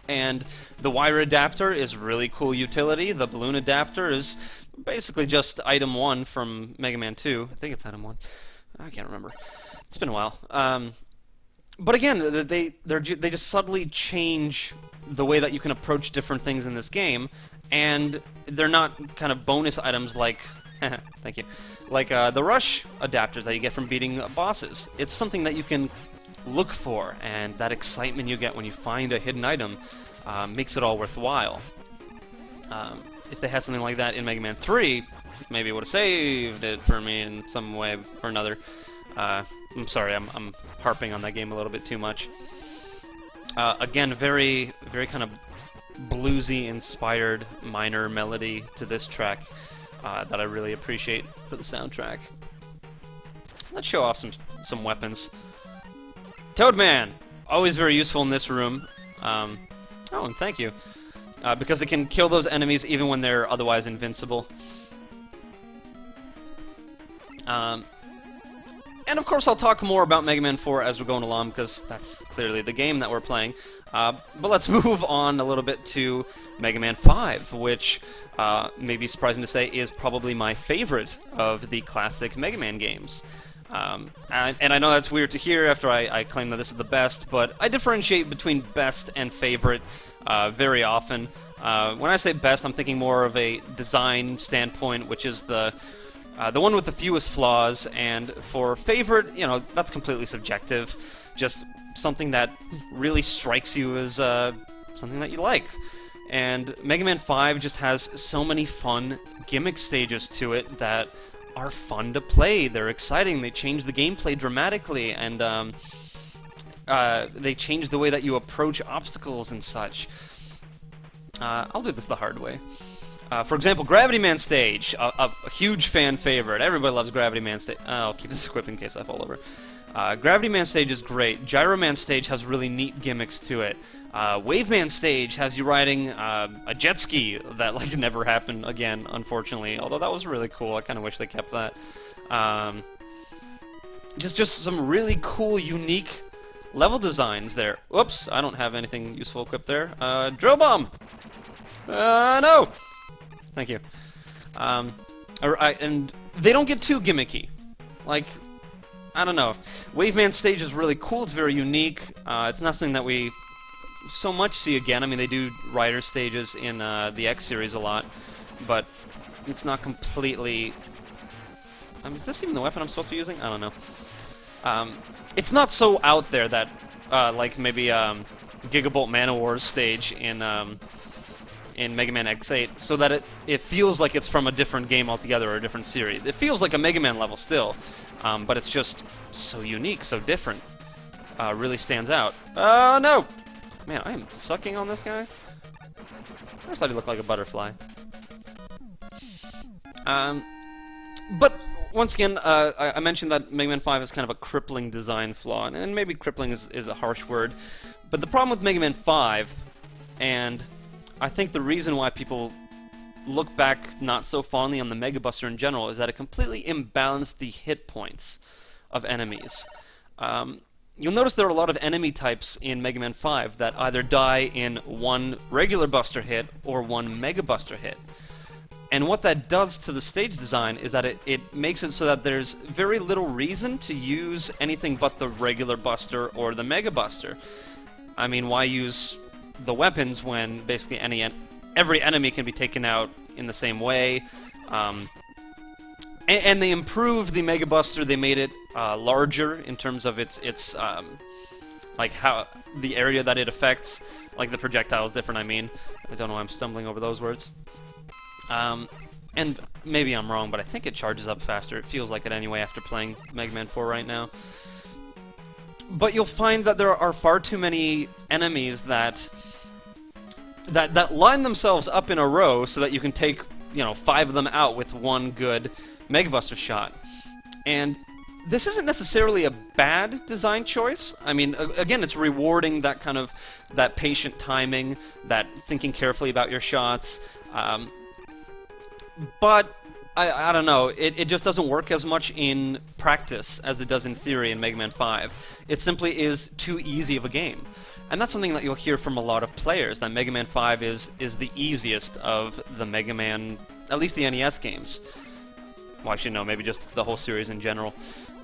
And the wire adapter is really cool utility. The balloon adapter is basically just item 1 from Mega Man 2. I think it's item 1. I can't remember. It's been a while. But again, they just subtly change the way that you can approach different things in this game, and they're not kind of bonus items like... thank you. Like the rush adapters that you get from beating bosses. It's something that you can look for, and that excitement you get when you find a hidden item makes it all worthwhile. If they had something like that in Mega Man 3, maybe would have saved it for me in some way or another. I'm sorry, I'm harping on that game a little bit too much. Again, very kind of bluesy inspired minor melody to this track that I really appreciate for the soundtrack. Let's show off some weapons. Toadman! Always very useful in this room. Oh, and thank you. Because it can kill those enemies even when they're otherwise invincible. And of course I'll talk more about Mega Man 4 as we're going along, because that's clearly the game that we're playing. But let's move on a little bit to Mega Man 5, which may be surprising to say is probably my favorite of the classic Mega Man games. And I know that's weird to hear after I claim that this is the best, but I differentiate between best and favorite very often. When I say best, I'm thinking more of a design standpoint, which is the one with the fewest flaws, and for favorite, you know, that's completely subjective. Just something that really strikes you as something that you like. And Mega Man 5 just has so many fun gimmick stages to it that are fun to play. They're exciting, they change the gameplay dramatically, and they change the way that you approach obstacles and such. I'll do this the hard way. For example, Gravity Man Stage, a huge fan favorite. Everybody loves Gravity Man Stage. I'll keep this equipped in case I fall over. Gravity Man Stage is great. Gyro Man Stage has really neat gimmicks to it. Wave Man Stage has you riding a jet ski that like never happened again, unfortunately. Although that was really cool. I kind of wish they kept that. Just some really cool, unique level designs there. Whoops, I don't have anything useful equipped there. Drill Bomb! No! Thank you. And they don't get too gimmicky. Like, I don't know. Wave Man Stage is really cool, it's very unique. It's not something that we so much see again. I mean, they do rider stages in the X series a lot, but it's not completely... is this even the weapon I'm supposed to be using? I don't know. It's not so out there that, like maybe Gigabolt Mana Wars stage in Mega Man X8, so that it feels like it's from a different game altogether or a different series. It feels like a Mega Man level still, but it's just so unique, so different. Really stands out. Oh no! Man, I am sucking on this guy. I just thought he looked like a butterfly. But once again, I mentioned that Mega Man 5 is kind of a crippling design flaw, and maybe crippling is a harsh word, but the problem with Mega Man 5, and I think the reason why people look back not so fondly on the Mega Buster in general is that it completely imbalanced the hit points of enemies. You'll notice there are a lot of enemy types in Mega Man 5 that either die in one regular Buster hit or one Mega Buster hit. And what that does to the stage design is that it makes it so that there's very little reason to use anything but the regular Buster or the Mega Buster. I mean, why use the weapons when basically every enemy can be taken out in the same way? And they improved the Mega Buster. They made it larger in terms of its like how the area that it affects, like the projectile is different. I mean, I don't know why I'm stumbling over those words. And maybe I'm wrong, but I think it charges up faster. It feels like it anyway after playing Mega Man 4 right now. But you'll find that there are far too many enemies that line themselves up in a row so that you can take, 5 of them out with one good Mega Buster shot. And this isn't necessarily a bad design choice. I mean, again, it's rewarding that patient timing, that thinking carefully about your shots. But I don't know, it just doesn't work as much in practice as it does in theory in Mega Man 5. It simply is too easy of a game. And that's something that you'll hear from a lot of players, that Mega Man 5 is the easiest of the Mega Man, at least the NES games. Well, actually, no, maybe just the whole series in general.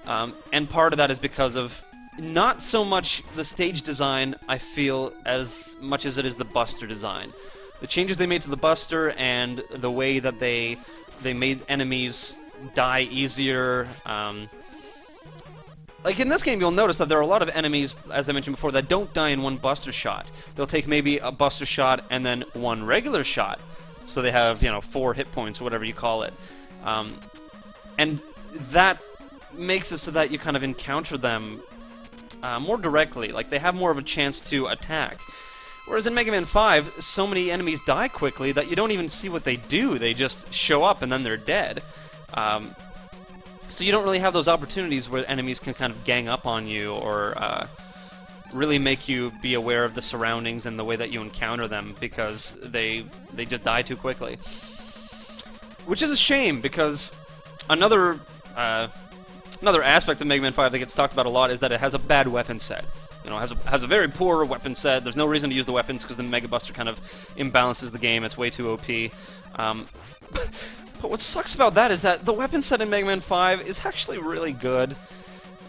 And part of that is because of not so much the stage design, I feel, as much as it is the Buster design. The changes they made to the Buster and the way that they made enemies die easier. Like in this game, you'll notice that there are a lot of enemies, as I mentioned before, that don't die in one Buster shot. They'll take maybe a Buster shot and then one regular shot. So they have, 4 hit points, or whatever you call it. And that makes it so that you kind of encounter them more directly, like they have more of a chance to attack. Whereas in Mega Man 5, so many enemies die quickly that you don't even see what they do. They just show up and then they're dead. So you don't really have those opportunities where enemies can kind of gang up on you or really make you be aware of the surroundings and the way that you encounter them, because they just die too quickly. Which is a shame, because another aspect of Mega Man 5 that gets talked about a lot is that it has a bad weapon set. You know, it has a very poor weapon set. There's no reason to use the weapons because the Mega Buster kind of imbalances the game. It's way too OP. But what sucks about that is that the weapon set in Mega Man 5 is actually really good.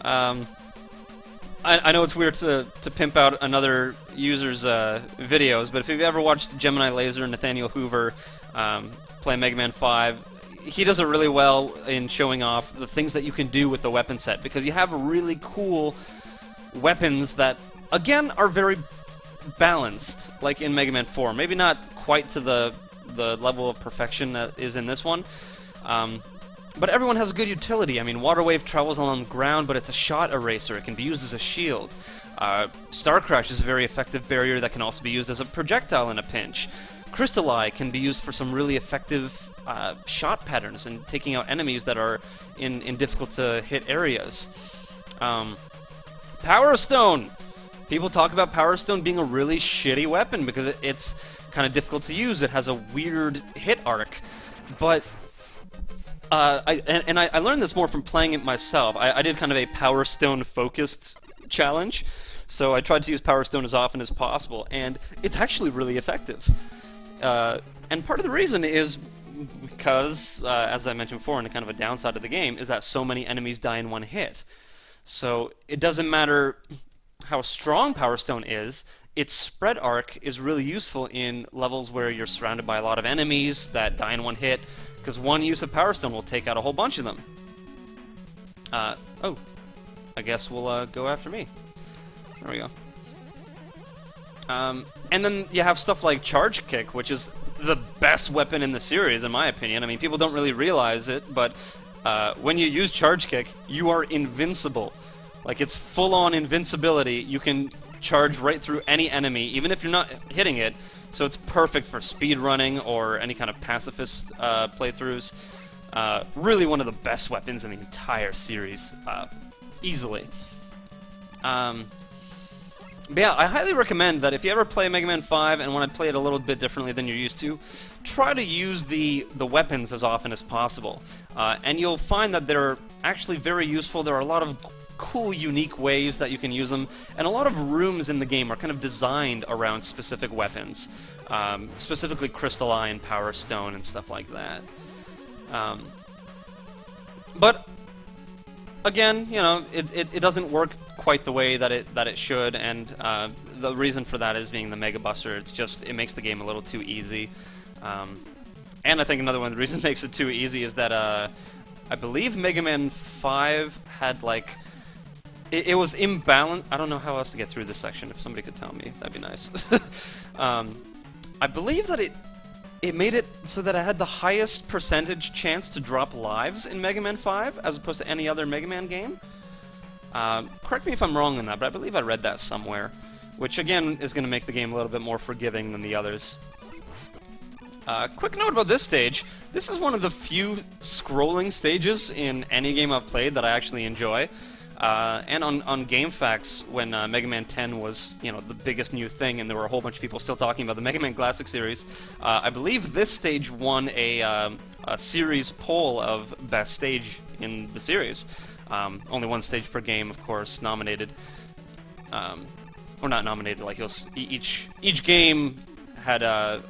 I know it's weird to pimp out another user's videos, but if you've ever watched Gemini Laser and Nathaniel Hoover play Mega Man 5, he does it really well in showing off the things that you can do with the weapon set, because you have really cool weapons that, again, are very balanced, like in Mega Man 4. Maybe not quite to the level of perfection that is in this one, but everyone has good utility. I mean, Water Wave travels on the ground, but it's a shot eraser. It can be used as a shield. Star Crash is a very effective barrier that can also be used as a projectile in a pinch. Crystal Eye can be used for some really effective shot patterns and taking out enemies that are in difficult to hit areas. Power Stone! People talk about Power Stone being a really shitty weapon because it's kind of difficult to use. It has a weird hit arc, but I learned this more from playing it myself. I did kind of a Power Stone focused challenge, so I tried to use Power Stone as often as possible, and it's actually really effective. And part of the reason is because, as I mentioned before, and kind of a downside of the game, is that so many enemies die in one hit. So it doesn't matter how strong Power Stone is, its spread arc is really useful in levels where you're surrounded by a lot of enemies that die in one hit, because one use of Power Stone will take out a whole bunch of them. Oh, I guess we'll go after me. There we go. And then you have stuff like Charge Kick, which is the best weapon in the series, in my opinion. I mean, people don't really realize it, but when you use Charge Kick, you are invincible. Like, it's full-on invincibility. You can charge right through any enemy, even if you're not hitting it. So it's perfect for speed running or any kind of pacifist playthroughs. Really one of the best weapons in the entire series, easily. But yeah, I highly recommend that if you ever play Mega Man 5 and want to play it a little bit differently than you're used to, try to use the weapons as often as possible. And you'll find that they're actually very useful. There are a lot of cool, unique ways that you can use them, and a lot of rooms in the game are kind of designed around specific weapons, specifically Crystal Eye and Power Stone and stuff like that. But again, you know, it doesn't work quite the way that it should, and the reason for that is being the Mega Buster. It makes the game a little too easy. And I think another one of the reasons it makes it too easy is that I believe Mega Man 5 had like it was imbalanced. I don't know how else to get through this section. If somebody could tell me, that'd be nice. I believe that it made it so that I had the highest percentage chance to drop lives in Mega Man 5 as opposed to any other Mega Man game. Correct me if I'm wrong on that, but I believe I read that somewhere, which again is going to make the game a little bit more forgiving than the others. Quick note about this stage. This is one of the few scrolling stages in any game I've played that I actually enjoy. And on GameFAQs, when Mega Man 10 was, you know, the biggest new thing, and there were a whole bunch of people still talking about the Mega Man Classic series, I believe this stage won a series poll of best stage in the series. Only one stage per game, of course, nominated. Or not nominated, like each game had a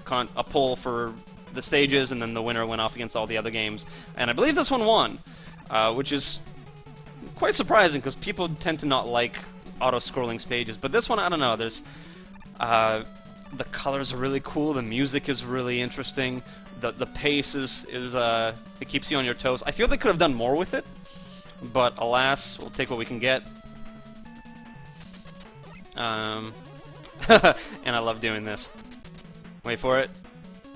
poll for the stages, and then the winner went off against all the other games. And I believe this one won, which is quite surprising because people tend to not like auto-scrolling stages. But this one, I don't know. There's the colors are really cool. The music is really interesting. The pace is it keeps you on your toes. I feel they could have done more with it, but alas, we'll take what we can get. And I love doing this. Wait for it.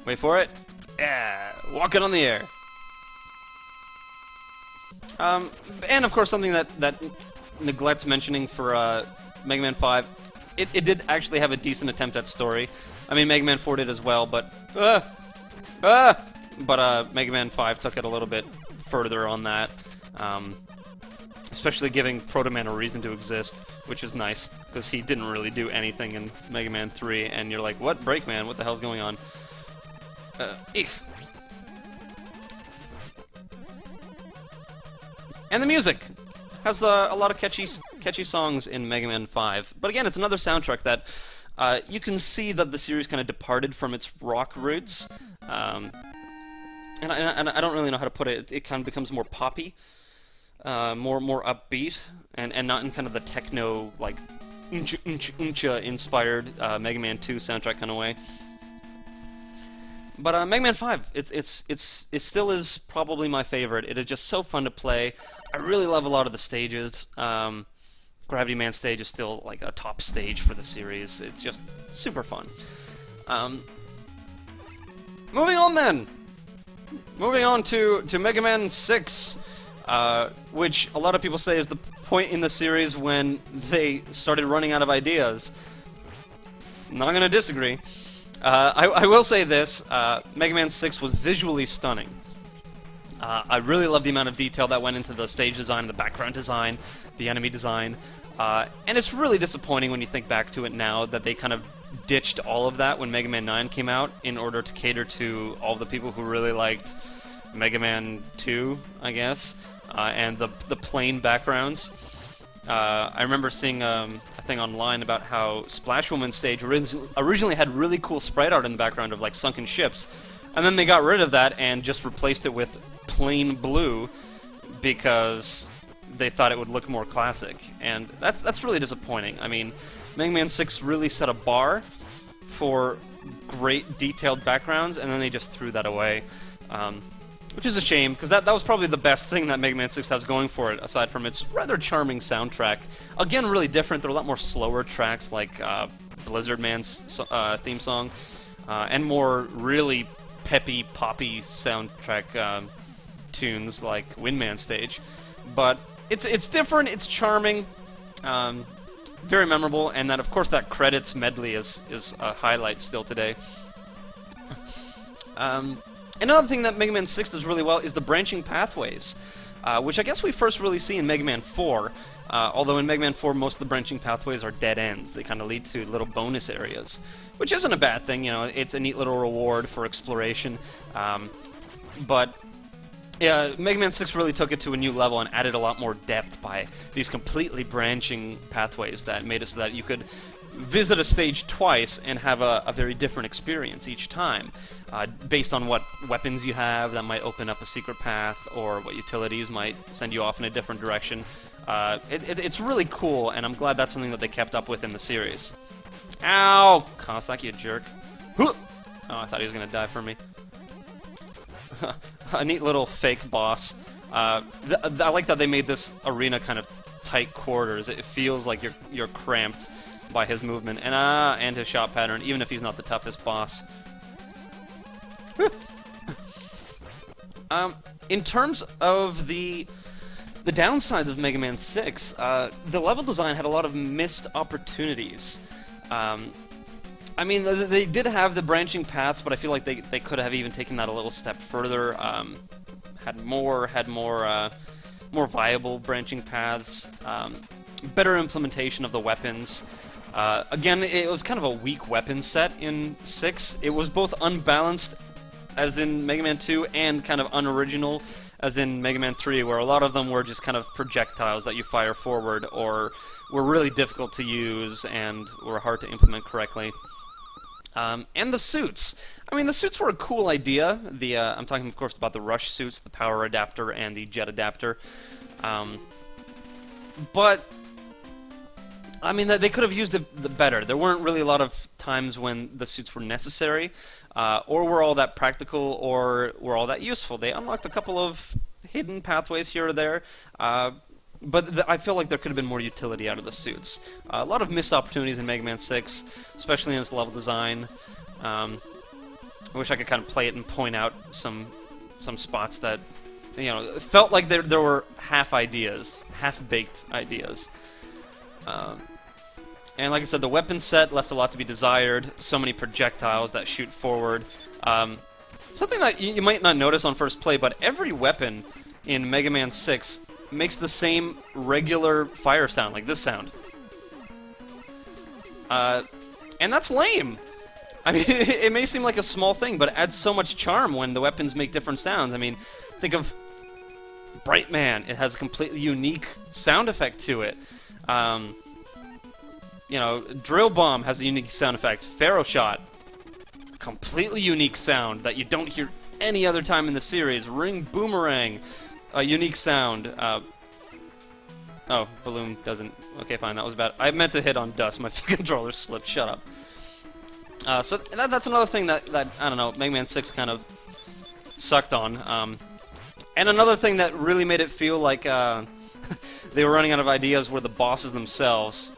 Wait for it. Yeah, walking on the air. And of course, something that neglects mentioning for Mega Man 5, it did actually have a decent attempt at story. I mean, Mega Man 4 did as well, but Mega Man 5 took it a little bit further on that, especially giving Proto Man a reason to exist, which is nice, because he didn't really do anything in Mega Man 3, and you're like, what? Breakman? What the hell's going on? Eek. And the music has a lot of catchy songs in Mega Man 5. But again, it's another soundtrack that you can see that the series kind of departed from its rock roots. And I don't really know how to put it. It kind of becomes more poppy, more upbeat, and not in kind of the techno, like, inspired Mega Man 2 soundtrack kind of way. But Mega Man 5, it still is probably my favorite. It is just so fun to play. I really love a lot of the stages. Gravity Man stage is still like a top stage for the series. It's just super fun. Moving on then. Moving on to Mega Man 6, which a lot of people say is the point in the series when they started running out of ideas. Not gonna disagree. I will say this, Mega Man 6 was visually stunning. I really love the amount of detail that went into the stage design, the background design, the enemy design, and it's really disappointing when you think back to it now that they kind of ditched all of that when Mega Man 9 came out in order to cater to all the people who really liked Mega Man 2, I guess, and the plain backgrounds. I remember seeing a thing online about how Splash Woman stage originally had really cool sprite art in the background of like sunken ships, and then they got rid of that and just replaced it with plain blue because they thought it would look more classic, and that's really disappointing. I mean, Mega Man 6 really set a bar for great detailed backgrounds, and then they just threw that away. Which is a shame, because that was probably the best thing that Mega Man 6 has going for it, aside from its rather charming soundtrack. Again, really different. There are a lot more slower tracks, like Blizzard Man's theme song, and more really peppy, poppy soundtrack tunes like Windman Stage. But it's different, it's charming, very memorable, and that, of course, that credits medley is a highlight still today. Another thing that Mega Man 6 does really well is the branching pathways, which I guess we first really see in Mega Man 4, although in Mega Man 4 most of the branching pathways are dead ends. They kind of lead to little bonus areas, which isn't a bad thing, you know, it's a neat little reward for exploration, but yeah, Mega Man 6 really took it to a new level and added a lot more depth by these completely branching pathways that made it so that you could visit a stage twice and have a very different experience each time, based on what weapons you have that might open up a secret path, or what utilities might send you off in a different direction. It's really cool, and I'm glad that's something that they kept up with in the series. Ow! Kawasaki, you jerk. Oh, I thought he was going to die for me. A neat little fake boss. I like that they made this arena kind of tight quarters. It feels like you're cramped by his movement and his shot pattern, even if he's not the toughest boss. In terms of the downsides of Mega Man 6, the level design had a lot of missed opportunities. I mean, they did have the branching paths, but I feel like they could have even taken that a little step further. Had more viable branching paths, better implementation of the weapons. Again, it was kind of a weak weapon set in 6. It was both unbalanced, as in Mega Man 2, and kind of unoriginal, as in Mega Man 3, where a lot of them were just kind of projectiles that you fire forward, or were really difficult to use and were hard to implement correctly. And the suits. I mean, the suits were a cool idea. I'm talking, of course, about the Rush suits, the power adapter, and the jet adapter. But I mean, they could have used it better. There weren't really a lot of times when the suits were necessary, or were all that practical, or were all that useful. They unlocked a couple of hidden pathways here or there, but I feel like there could have been more utility out of the suits. A lot of missed opportunities in Mega Man 6, especially in its level design. I wish I could kind of play it and point out some spots that you know, it felt like there were half-baked ideas. And like I said, the weapon set left a lot to be desired. So many projectiles that shoot forward. Something that you might not notice on first play, but every weapon in Mega Man 6 makes the same regular fire sound, like this sound. And that's lame! I mean, it may seem like a small thing, but it adds so much charm when the weapons make different sounds. I mean, think of Brightman. It has a completely unique sound effect to it. You know, Drill Bomb has a unique sound effect. Pharaoh Shot, completely unique sound that you don't hear any other time in the series. Ring Boomerang, a unique sound. Oh, Balloon doesn't... Okay, fine, that was bad. I meant to hit on Dust. My controller slipped. Shut up. So that's another thing that, I don't know, Mega Man 6 kind of sucked on. And another thing that really made it feel like they were running out of ideas were the bosses themselves.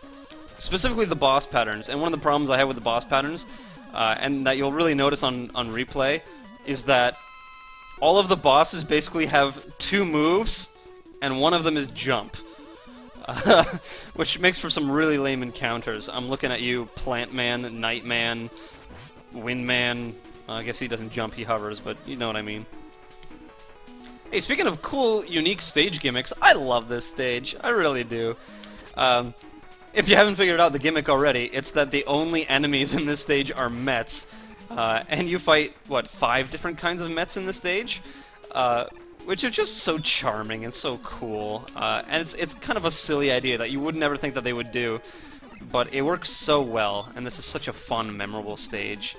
Specifically the boss patterns. And one of the problems I had with the boss patterns, and that you'll really notice on replay, is that all of the bosses basically have 2 moves, and one of them is jump. Which makes for some really lame encounters. I'm looking at you, Plant Man, Night Man, Wind Man. I guess he doesn't jump, he hovers, but you know what I mean. Hey, speaking of cool, unique stage gimmicks, I love this stage. I really do. If you haven't figured out the gimmick already, it's that the only enemies in this stage are Mets. And you fight, what, 5 different kinds of Mets in this stage? Which are just so charming and so cool. And it's kind of a silly idea that you would never think that they would do. But it works so well, and this is such a fun, memorable stage.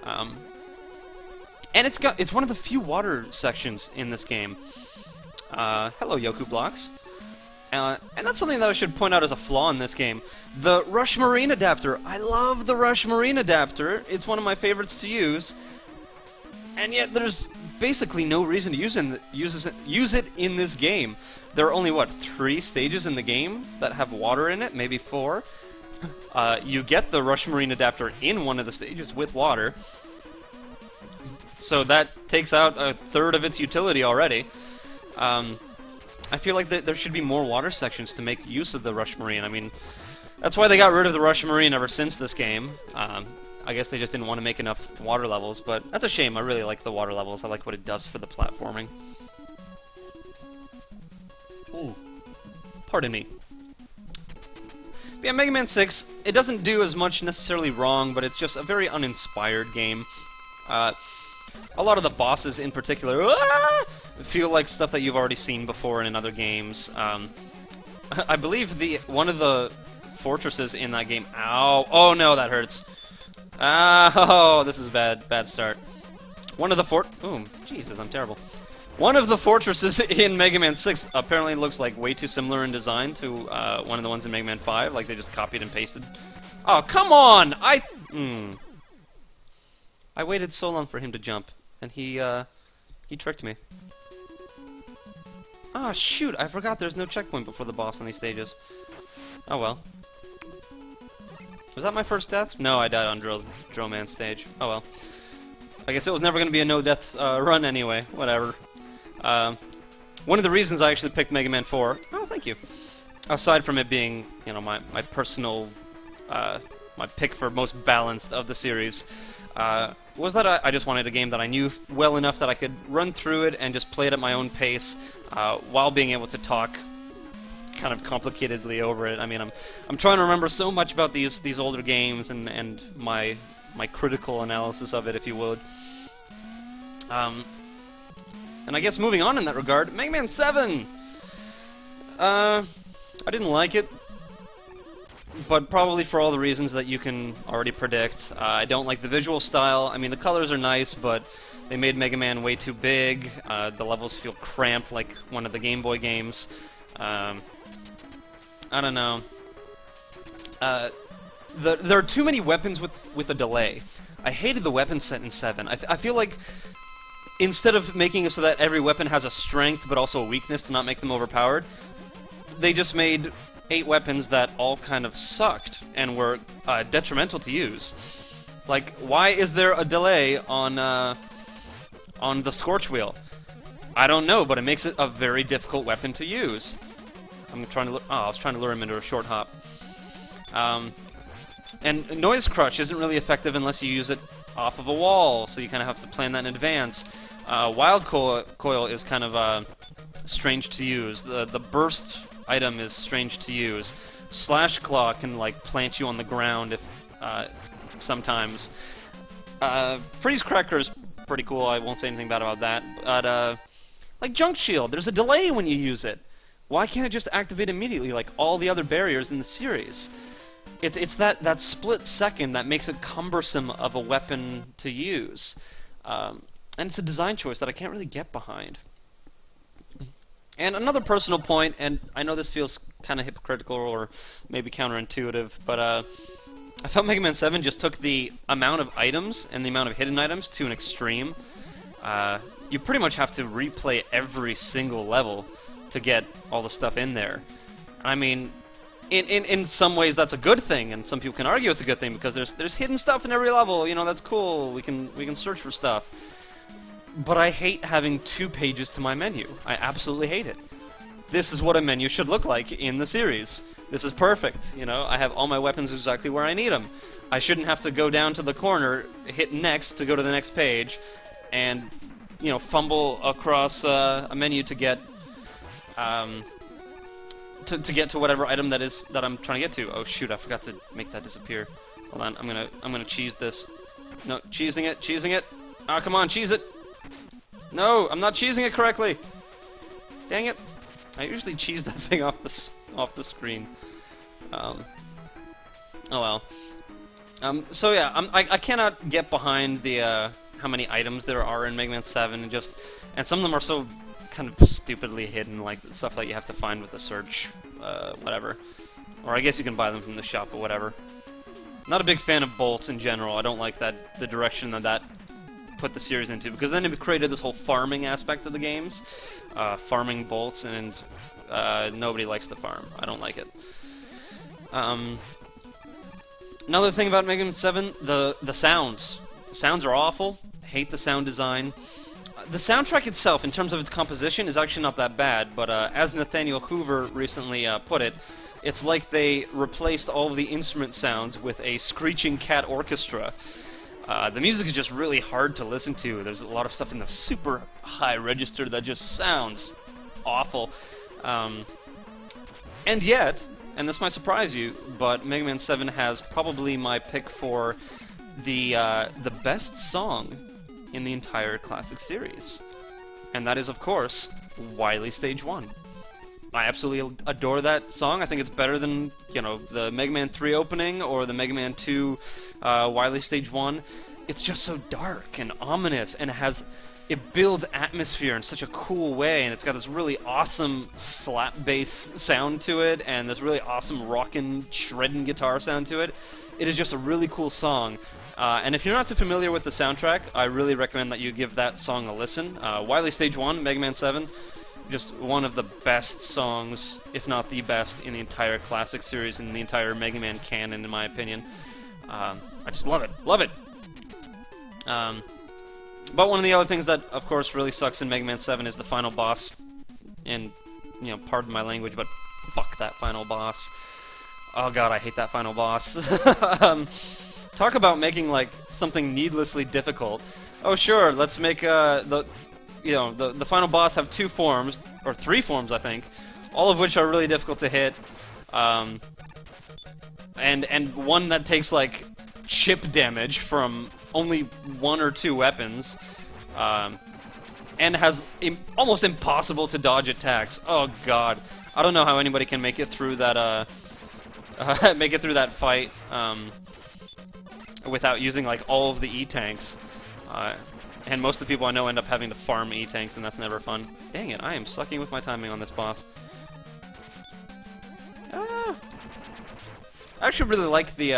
And it's one of the few water sections in this game. Hello, Yoku Blocks. And that's something that I should point out as a flaw in this game. The Rush Marine adapter. I love the Rush Marine adapter. It's one of my favorites to use. And yet there's basically no reason to use it in this game. There are only, what, 3 stages in the game that have water in it? Maybe 4? You get the Rush Marine adapter in one of the stages with water. So that takes out a third of its utility already. I feel like there should be more water sections to make use of the Rush Marine. I mean, that's why they got rid of the Rush Marine ever since this game. I guess they just didn't want to make enough water levels, but that's a shame. I really like the water levels. I like what it does for the platforming. Ooh. Pardon me. But yeah, Mega Man 6, it doesn't do as much necessarily wrong, but it's just a very uninspired game. A lot of the bosses in particular feel like stuff that you've already seen before in other games. I believe one of the fortresses in that game... Ow! Oh no, that hurts. Oh, this is a bad start. One of the Boom. Jesus, I'm terrible. One of the fortresses in Mega Man 6 apparently looks like way too similar in design to one of the ones in Mega Man 5, like they just copied and pasted. Oh, come on! I waited so long for him to jump, and he tricked me. Ah, shoot, I forgot there's no checkpoint before the boss on these stages. Oh well. Was that my first death? No, I died on Drill Man stage. Oh well. I guess it was never going to be a no-death run anyway. Whatever. One of the reasons I actually picked Mega Man 4... Oh, thank you. Aside from it being, you know, my personal... my pick for most balanced of the series... was that I just wanted a game that I knew well enough that I could run through it and just play it at my own pace while being able to talk kind of complicatedly over it. I mean, I'm trying to remember so much about these older games and my critical analysis of it, if you would. And I guess moving on in that regard, Mega Man 7! I didn't like it, but probably for all the reasons that you can already predict. I don't like the visual style. I mean, the colors are nice, but they made Mega Man way too big. The levels feel cramped like one of the Game Boy games. I don't know. There are too many weapons with a delay. I hated the weapon set in 7. I feel like instead of making it so that every weapon has a strength but also a weakness to not make them overpowered, they just made 8 weapons that all kind of sucked and were detrimental to use. Like, why is there a delay on the Scorch Wheel? I don't know, but it makes it a very difficult weapon to use. I'm trying to. I was trying to lure him into a short hop. And Noise Crush isn't really effective unless you use it off of a wall, so you kind of have to plan that in advance. Wild Coil is kind of strange to use. The burst item is strange to use. Slash Claw can like plant you on the ground if sometimes. Freeze Cracker is pretty cool. I won't say anything bad about that. But like Junk Shield, there's a delay when you use it. Why can't it just activate immediately like all the other barriers in the series? It's that split second that makes it cumbersome of a weapon to use. And it's a design choice that I can't really get behind. And another personal point, and I know this feels kind of hypocritical or maybe counterintuitive, but I felt Mega Man 7 just took the amount of items and the amount of hidden items to an extreme. You pretty much have to replay every single level to get all the stuff in there. I mean, in some ways that's a good thing, and some people can argue it's a good thing because there's hidden stuff in every level. You know, that's cool. We can search for stuff. But I hate having 2 pages to my menu. I absolutely hate it. This is what a menu should look like in the series. This is perfect. You know, I have all my weapons exactly where I need them. I shouldn't have to go down to the corner, hit next to go to the next page, and you know, fumble across a menu to get to get to whatever item that I'm trying to get to. Oh shoot, I forgot to make that disappear. Hold on, I'm gonna cheese this. No, cheesing it. Ah, come on, cheese it. No, I'm not cheesing it correctly. Dang it. I usually cheese that thing off the screen. Oh well. So yeah, I cannot get behind the how many items there are in Mega Man 7, and some of them are so kind of stupidly hidden, like stuff that you have to find with the search, whatever. Or I guess you can buy them from the shop, but whatever. Not a big fan of bolts in general. I don't like the direction that put the series into, because then it created this whole farming aspect of the games, farming bolts, and nobody likes to farm. I don't like it. Another thing about Mega Man 7, the sounds. Sounds are awful. Hate the sound design. The soundtrack itself, in terms of its composition, is actually not that bad, but as Nathaniel Hoover recently put it, it's like they replaced all of the instrument sounds with a screeching cat orchestra. The music is just really hard to listen to. There's a lot of stuff in the super high register that just sounds awful. And yet, and this might surprise you, but Mega Man 7 has probably my pick for the best song in the entire classic series. And that is, of course, Wily Stage 1. I absolutely adore that song. I think it's better than, you know, the Mega Man 3 opening or the Mega Man 2 Wily Stage 1. It's just so dark and ominous, and it builds atmosphere in such a cool way, and it's got this really awesome slap bass sound to it, and this really awesome rockin', shredding guitar sound to it. It is just a really cool song. And if you're not too familiar with the soundtrack, I really recommend that you give that song a listen. Wily Stage 1, Mega Man 7, just one of the best songs, if not the best, in the entire classic series, in the entire Mega Man canon, in my opinion. I just love it. Love it! But one of the other things that, of course, really sucks in Mega Man 7 is the final boss. And, you know, pardon my language, but fuck that final boss. Oh god, I hate that final boss. Talk about making, like, something needlessly difficult. Oh sure, let's make the final boss have 2 forms, or 3 forms, I think, all of which are really difficult to hit. And one that takes, like, chip damage from only 1 or 2 weapons, and has almost impossible to dodge attacks. Oh god, I don't know how anybody can make it through that fight without using like all of the E-tanks. And most of the people I know end up having to farm E-tanks, and that's never fun. Dang it, I am sucking with my timing on this boss. I actually really like the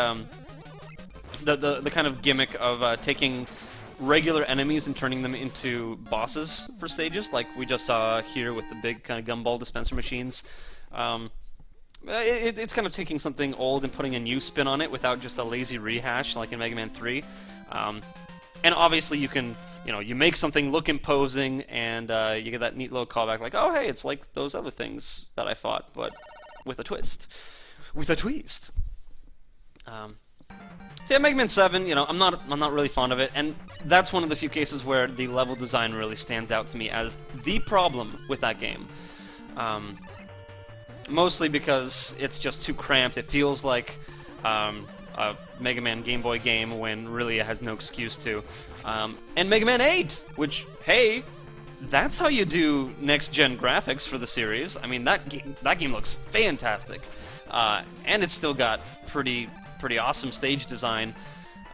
kind of gimmick of taking regular enemies and turning them into bosses for stages, like we just saw here with the big kind of gumball dispenser machines. It's kind of taking something old and putting a new spin on it without just a lazy rehash like in Mega Man 3. And obviously you can you know, you make something look imposing, and you get that neat little callback like, oh hey, it's like those other things that I fought, but with a twist. With a twist. So yeah, Mega Man 7, you know, I'm not really fond of it, and that's one of the few cases where the level design really stands out to me as the problem with that game. Mostly because it's just too cramped. It feels like a Mega Man Game Boy game when really it has no excuse to. And Mega Man 8, which, hey, that's how you do next-gen graphics for the series. I mean, that game looks fantastic. And it's still got pretty awesome stage design.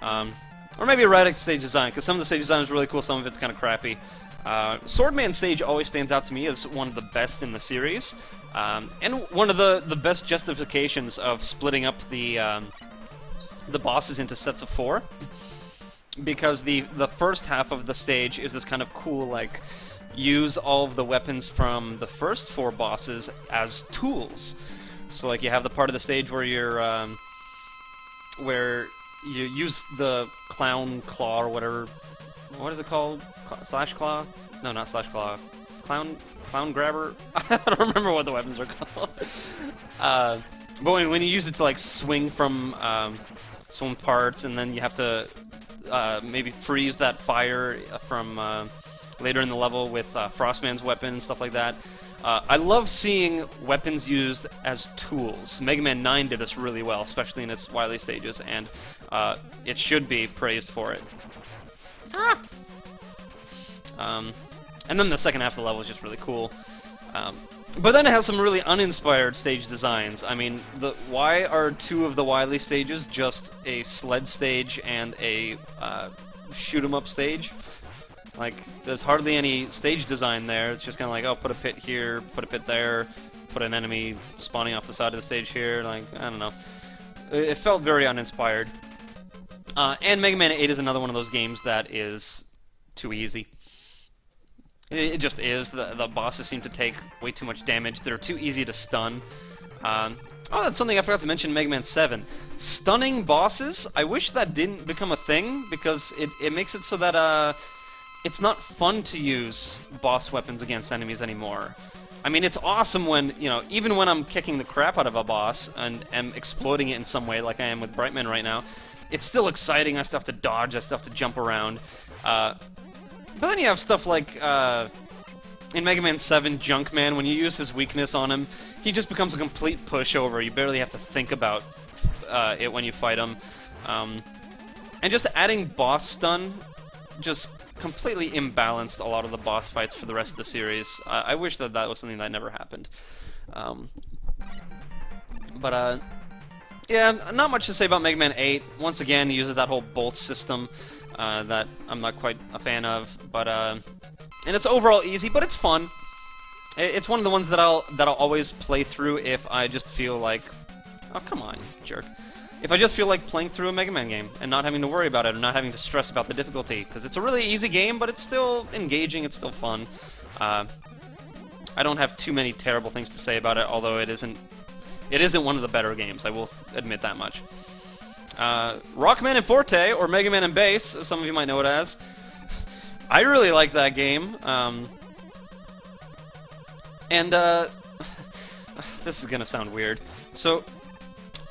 Or maybe erratic stage design, because some of the stage design is really cool, some of it's kind of crappy. Swordman stage always stands out to me as one of the best in the series. And one of the best justifications of splitting up the bosses into sets of 4. Because the first half of the stage is this kind of cool, like, use all of the weapons from the first 4 bosses as tools. So, like, you have the part of the stage where you use the clown claw or whatever. What is it called? Slash claw? No, not slash claw. Clown grabber? I don't remember what the weapons are called. But when you use it to, like, swing from some parts, and then you have to maybe freeze that fire from later in the level with Frostman's weapon and stuff like that. I love seeing weapons used as tools. Mega Man 9 did this really well, especially in its Wily stages, and it should be praised for it. And then the second half of the level is just really cool. But then it has some really uninspired stage designs. I mean, why are 2 of the Wily stages just a sled stage and a shoot-'em-up stage? Like, there's hardly any stage design there. It's just kind of like, oh, put a pit here, put a pit there, put an enemy spawning off the side of the stage here. Like, I don't know. It felt very uninspired. And Mega Man 8 is another one of those games that is too easy. It just is. The bosses seem to take way too much damage. They're too easy to stun. Oh, that's something I forgot to mention in Mega Man 7. Stunning bosses, I wish that didn't become a thing, because it makes it so that it's not fun to use boss weapons against enemies anymore. I mean, it's awesome when, you know, even when I'm kicking the crap out of a boss and am exploiting it in some way, like I am with Brightman right now, it's still exciting. I still have to dodge, I still have to jump around. But then you have stuff like, in Mega Man 7, Junkman, when you use his weakness on him, he just becomes a complete pushover. You barely have to think about it when you fight him. And just adding boss stun just completely imbalanced a lot of the boss fights for the rest of the series. I wish that was something that never happened. Yeah, not much to say about Mega Man 8. Once again, it uses that whole bolt system that I'm not quite a fan of, but and it's overall easy, but it's fun. It's one of the ones that I'll always play through if I just feel like, oh come on, you jerk. If I just feel like playing through a Mega Man game and not having to worry about it or not having to stress about the difficulty, because it's a really easy game, but it's still engaging, it's still fun. I don't have too many terrible things to say about it, although it isn't one of the better games, I will admit that much. Rockman and Forte, or Mega Man and Bass, as some of you might know it as. I really like that game. This is gonna sound weird. So,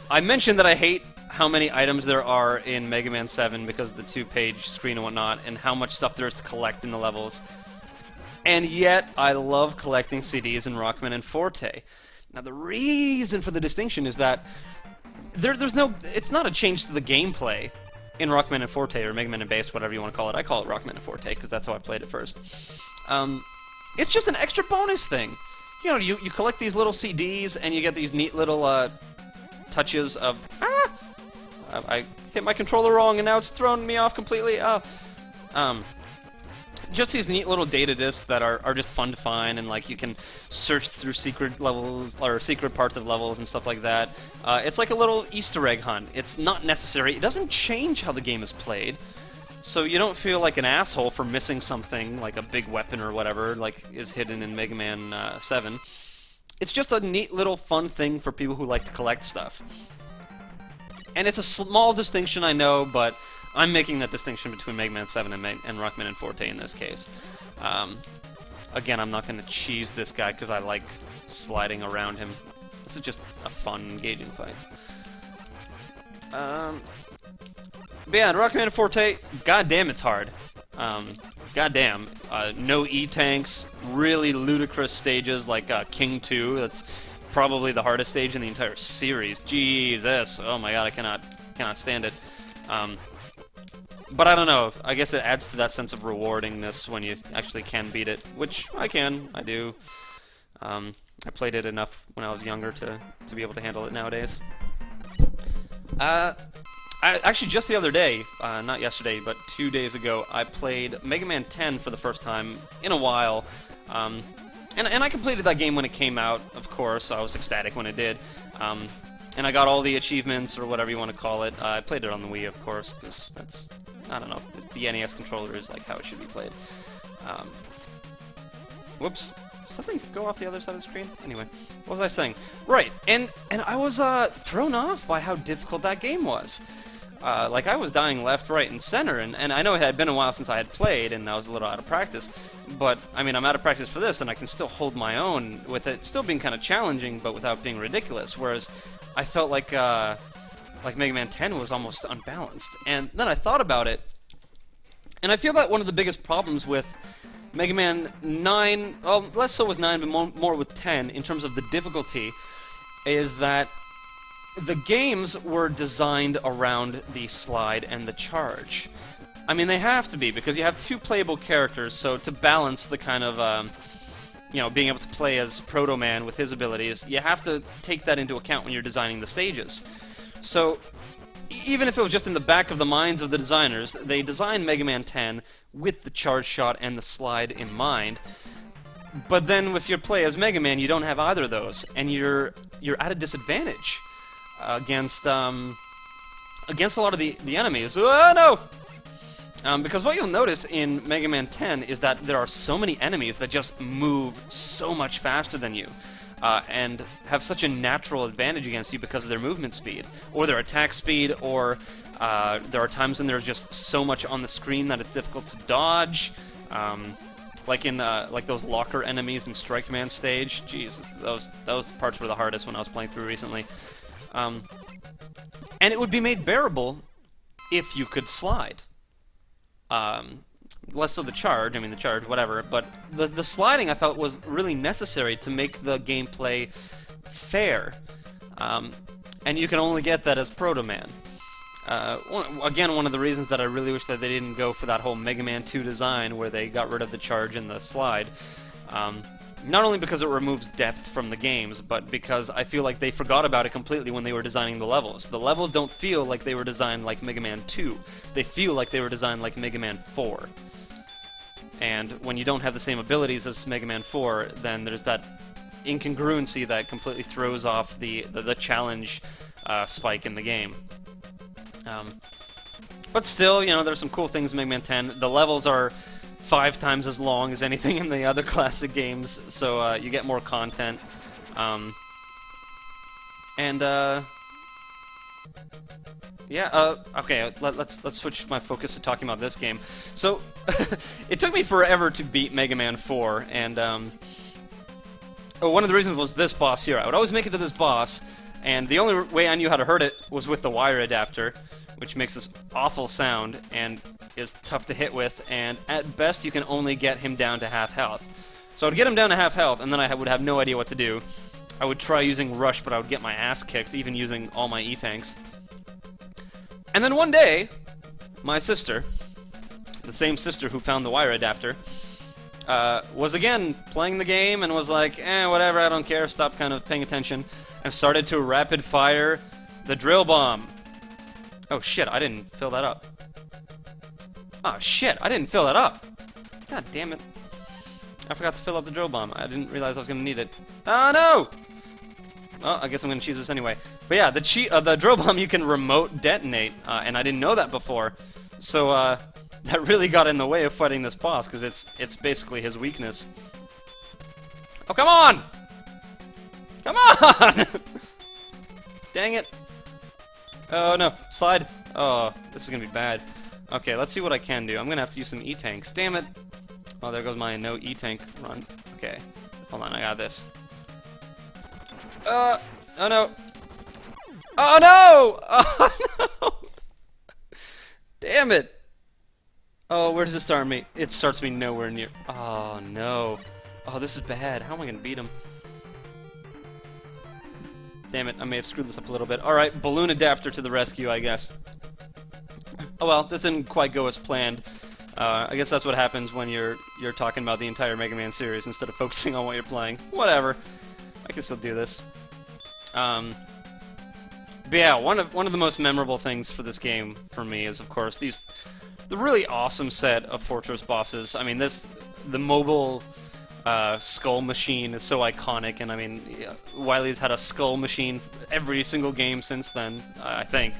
I mentioned that I hate how many items there are in Mega Man 7 because of the 2-page screen and whatnot, and how much stuff there is to collect in the levels. And yet, I love collecting CDs in Rockman and Forte. Now, the reason for the distinction is that it's not a change to the gameplay in Rockman and Forte, or Mega Man and Bass, whatever you want to call it. I call it Rockman and Forte because that's how I played it first. It's just an extra bonus thing. You know, you collect these little CDs, and you get these neat little touches of, I hit my controller wrong, and now it's thrown me off completely. Just these neat little data discs that are just fun to find, and like you can search through secret levels or secret parts of levels and stuff like that. It's like a little Easter egg hunt. It's not necessary. It doesn't change how the game is played, so you don't feel like an asshole for missing something like a big weapon or whatever like is hidden in Mega Man 7. It's just a neat little fun thing for people who like to collect stuff. And it's a small distinction, I know, but I'm making that distinction between Mega Man 7 and Rockman and Forte in this case. Again, I'm not going to cheese this guy because I like sliding around him. This is just a fun, engaging fight. But yeah, Rockman and Forte, goddamn, it's hard. Goddamn. No E-tanks, really ludicrous stages like King 2. That's probably the hardest stage in the entire series. Jesus. Oh my god, I cannot stand it. But I don't know. I guess it adds to that sense of rewardingness when you actually can beat it, which I can. I do. I played it enough when I was younger to be able to handle it nowadays. Actually, just the other day, not yesterday, but 2 days ago, I played Mega Man 10 for the first time in a while. And I completed that game when it came out, of course. I was ecstatic when it did. And I got all the achievements, or whatever you want to call it. I played it on the Wii, of course, because that's, I don't know, the NES controller is like how it should be played. Whoops. Something go off the other side of the screen? Anyway, what was I saying? Right, and I was thrown off by how difficult that game was. Like, I was dying left, right, and center, and I know it had been a while since I had played, and I was a little out of practice. But, I mean, I'm out of practice for this, and I can still hold my own with it still being kind of challenging, but without being ridiculous, whereas I felt like Mega Man 10 was almost unbalanced. And then I thought about it, and I feel that one of the biggest problems with Mega Man 9, well, less so with 9, but more with 10, in terms of the difficulty, is that the games were designed around the slide and the charge. I mean, they have to be, because you have two playable characters, so to balance the kind of, you know, being able to play as Proto Man with his abilities, you have to take that into account when you're designing the stages. So, even if it was just in the back of the minds of the designers, they designed Mega Man 10 with the charge shot and the slide in mind. But then if you play as Mega Man, you don't have either of those, and you're at a disadvantage against a lot of the enemies. Oh no! Because what you'll notice in Mega Man 10 is that there are so many enemies that just move so much faster than you. And have such a natural advantage against you because of their movement speed, or their attack speed, or there are times when there's just so much on the screen that it's difficult to dodge. Like in like those locker enemies in Strike Command stage. Jesus, those parts were the hardest when I was playing through recently. And it would be made bearable if you could slide. Less so the charge, I mean the charge, whatever, but the sliding I felt was really necessary to make the gameplay fair. And you can only get that as Proto Man. Again, one of the reasons that I really wish that they didn't go for that whole Mega Man 2 design where they got rid of the charge and the slide. Not only because it removes depth from the games, but because I feel like they forgot about it completely when they were designing the levels. The levels don't feel like they were designed like Mega Man 2. They feel like they were designed like Mega Man 4. And when you don't have the same abilities as Mega Man 4, then there's that incongruency that completely throws off the challenge spike in the game. But still, you know, there's some cool things in Mega Man 10. The levels are 5 times as long as anything in the other classic games, so you get more content. Yeah, okay, let's switch my focus to talking about this game. So, it took me forever to beat Mega Man 4, and one of the reasons was this boss here. I would always make it to this boss, and the only way I knew how to hurt it was with the wire adapter, which makes this awful sound, and is tough to hit with, and at best you can only get him down to half health. So I would get him down to half health, and then I would have no idea what to do. I would try using Rush, but I would get my ass kicked, even using all my E-tanks. And then one day, my sister, the same sister who found the wire adapter, was again playing the game and was like, whatever, I don't care, stop kind of paying attention, and started to rapid fire the drill bomb. Oh shit, I didn't fill that up. Oh shit, I didn't fill that up. God damn it. I forgot to fill up the drill bomb. I didn't realize I was going to need it. Oh no! Well, I guess I'm going to choose this anyway. But yeah, the drill bomb you can remote detonate, and I didn't know that before. So that really got in the way of fighting this boss, because it's basically his weakness. Oh, come on! Come on! Dang it. Oh no, slide. Oh, this is going to be bad. Okay, let's see what I can do. I'm gonna have to use some E-tanks. Damn it! Oh, there goes my no E-tank run. Okay, hold on, I got this. Oh no! Oh no! Oh no! Damn it! Oh, where does it start me? It starts me nowhere near. Oh no! Oh, this is bad. How am I gonna beat him? Damn it! I may have screwed this up a little bit. All right, balloon adapter to the rescue, I guess. Oh well, this didn't quite go as planned. I guess that's what happens when you're talking about the entire Mega Man series instead of focusing on what you're playing. Whatever. I can still do this. But yeah, one of the most memorable things for this game for me is, of course, the really awesome set of Fortress bosses. I mean, the mobile skull machine is so iconic, and I mean, yeah, Wily's had a skull machine every single game since then, I think,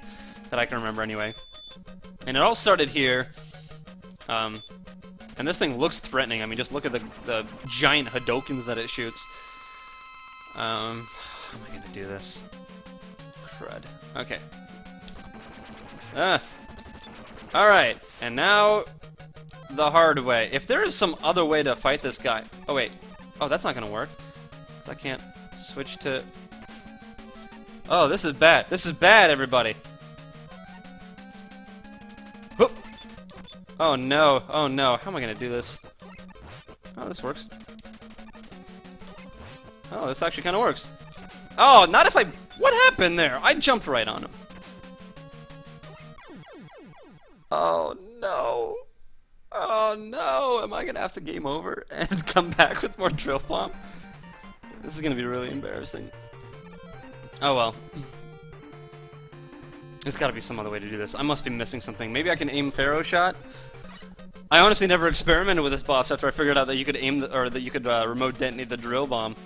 that I can remember anyway. And it all started here, and this thing looks threatening. I mean, just look at the giant Hadokens that it shoots. How am I gonna do this? Crud. Okay. Alright, and now the hard way. If there is some other way to fight this guy... Oh, wait. Oh, that's not gonna work. 'Cause I can't switch to... Oh, this is bad. This is bad, everybody. Whoop. Oh, no. Oh, no. How am I gonna do this? Oh, this works. Oh, this actually kind of works. Oh, not if I... What happened there? I jumped right on him. Oh, no. Oh, no. Am I going to have to game over and come back with more Drill Bomb? This is going to be really embarrassing. Oh, well. There's got to be some other way to do this. I must be missing something. Maybe I can aim Pharaoh Shot? I honestly never experimented with this boss after I figured out that you could aim or that you could remote detonate the Drill Bomb.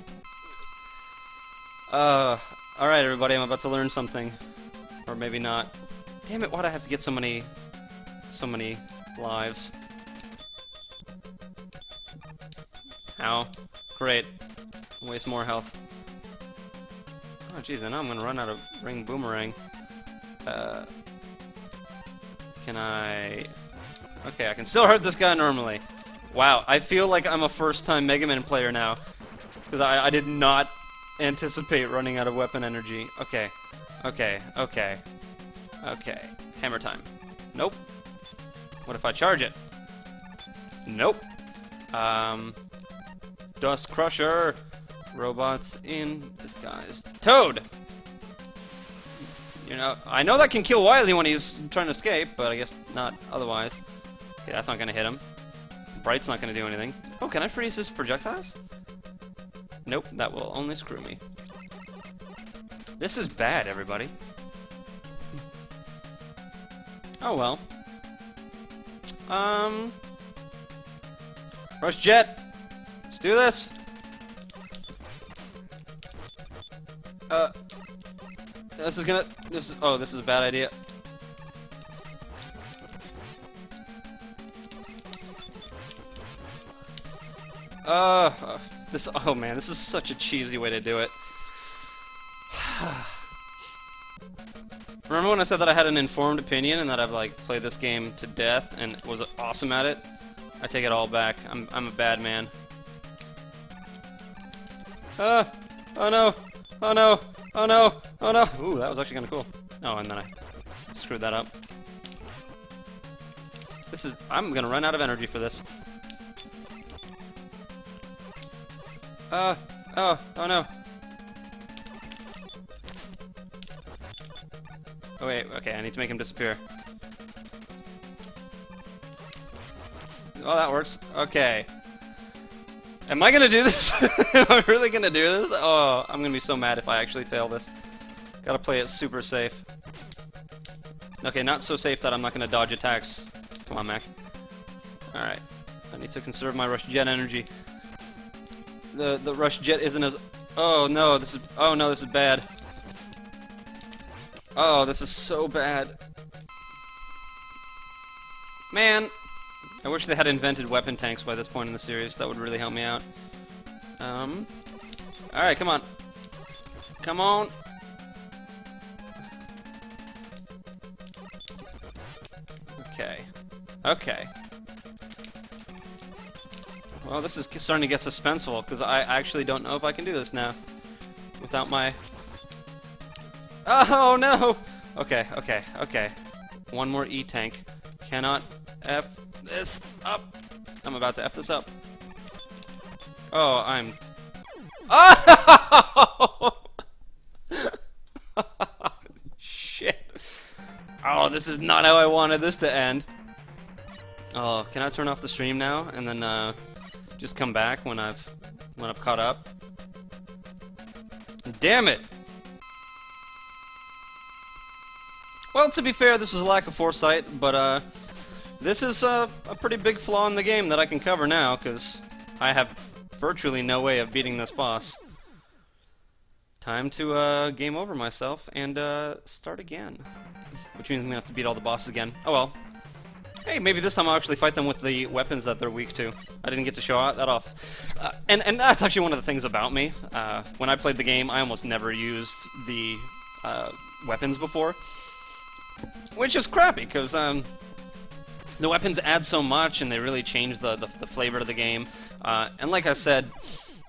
Alright everybody, I'm about to learn something. Or maybe not. Damn it, why'd I have to get so many lives? Ow. Great. Waste more health. Oh jeez, I know I'm gonna run out of Ring Boomerang. Can I... Okay, I can still hurt this guy normally. Wow, I feel like I'm a first-time Mega Man player now. Because I did not anticipate running out of weapon energy. Okay. Okay. Okay. Okay. Hammer time. Nope. What if I charge it? Nope. Dust Crusher. Robots in disguise. Toad! You know, I know that can kill Wily when he's trying to escape, but I guess not otherwise. Okay, that's not gonna hit him. Bright's not gonna do anything. Oh, can I freeze his projectiles? Nope, that will only screw me. This is bad, everybody. Oh well. Rush Jet! Let's do this! This is a bad idea. Oh man, this is such a cheesy way to do it. Remember when I said that I had an informed opinion and that I've like played this game to death and was awesome at it? I take it all back. I'm a bad man. Oh no! Oh no! Oh no! Oh no! Ooh, that was actually kind of cool. Oh, and then I screwed that up. I'm gonna run out of energy for this. Oh no. Oh wait, okay, I need to make him disappear. Oh, that works. Okay. Am I gonna do this? Am I really gonna do this? Oh, I'm gonna be so mad if I actually fail this. Gotta play it super safe. Okay, not so safe that I'm not gonna dodge attacks. Come on, Mac. Alright. I need to conserve my Rush Jet energy. The Rush Jet isn't as... Oh no, this is bad. Oh, this is so bad. Man, I wish they had invented weapon tanks by this point in the series. That would really help me out. Alright, come on. Come on. Okay. Okay. Well, this is starting to get suspenseful, because I actually don't know if I can do this now. Without my... Oh, no! Okay, okay, okay. One more E-tank. Cannot F this up. I'm about to F this up. Oh, I'm... Oh! Shit. Oh, this is not how I wanted this to end. Oh, can I turn off the stream now and then just come back when I've caught up? Damn it! Well, to be fair, this is a lack of foresight, but this is a pretty big flaw in the game that I can cover now, because I have virtually no way of beating this boss. Time to game over myself and start again. Which means I'm gonna have to beat all the bosses again. Oh well. Hey, maybe this time I'll actually fight them with the weapons that they're weak to. I didn't get to show that off. And that's actually one of the things about me. When I played the game, I almost never used the weapons before. Which is crappy, because the weapons add so much and they really change the flavor of the game. And like I said,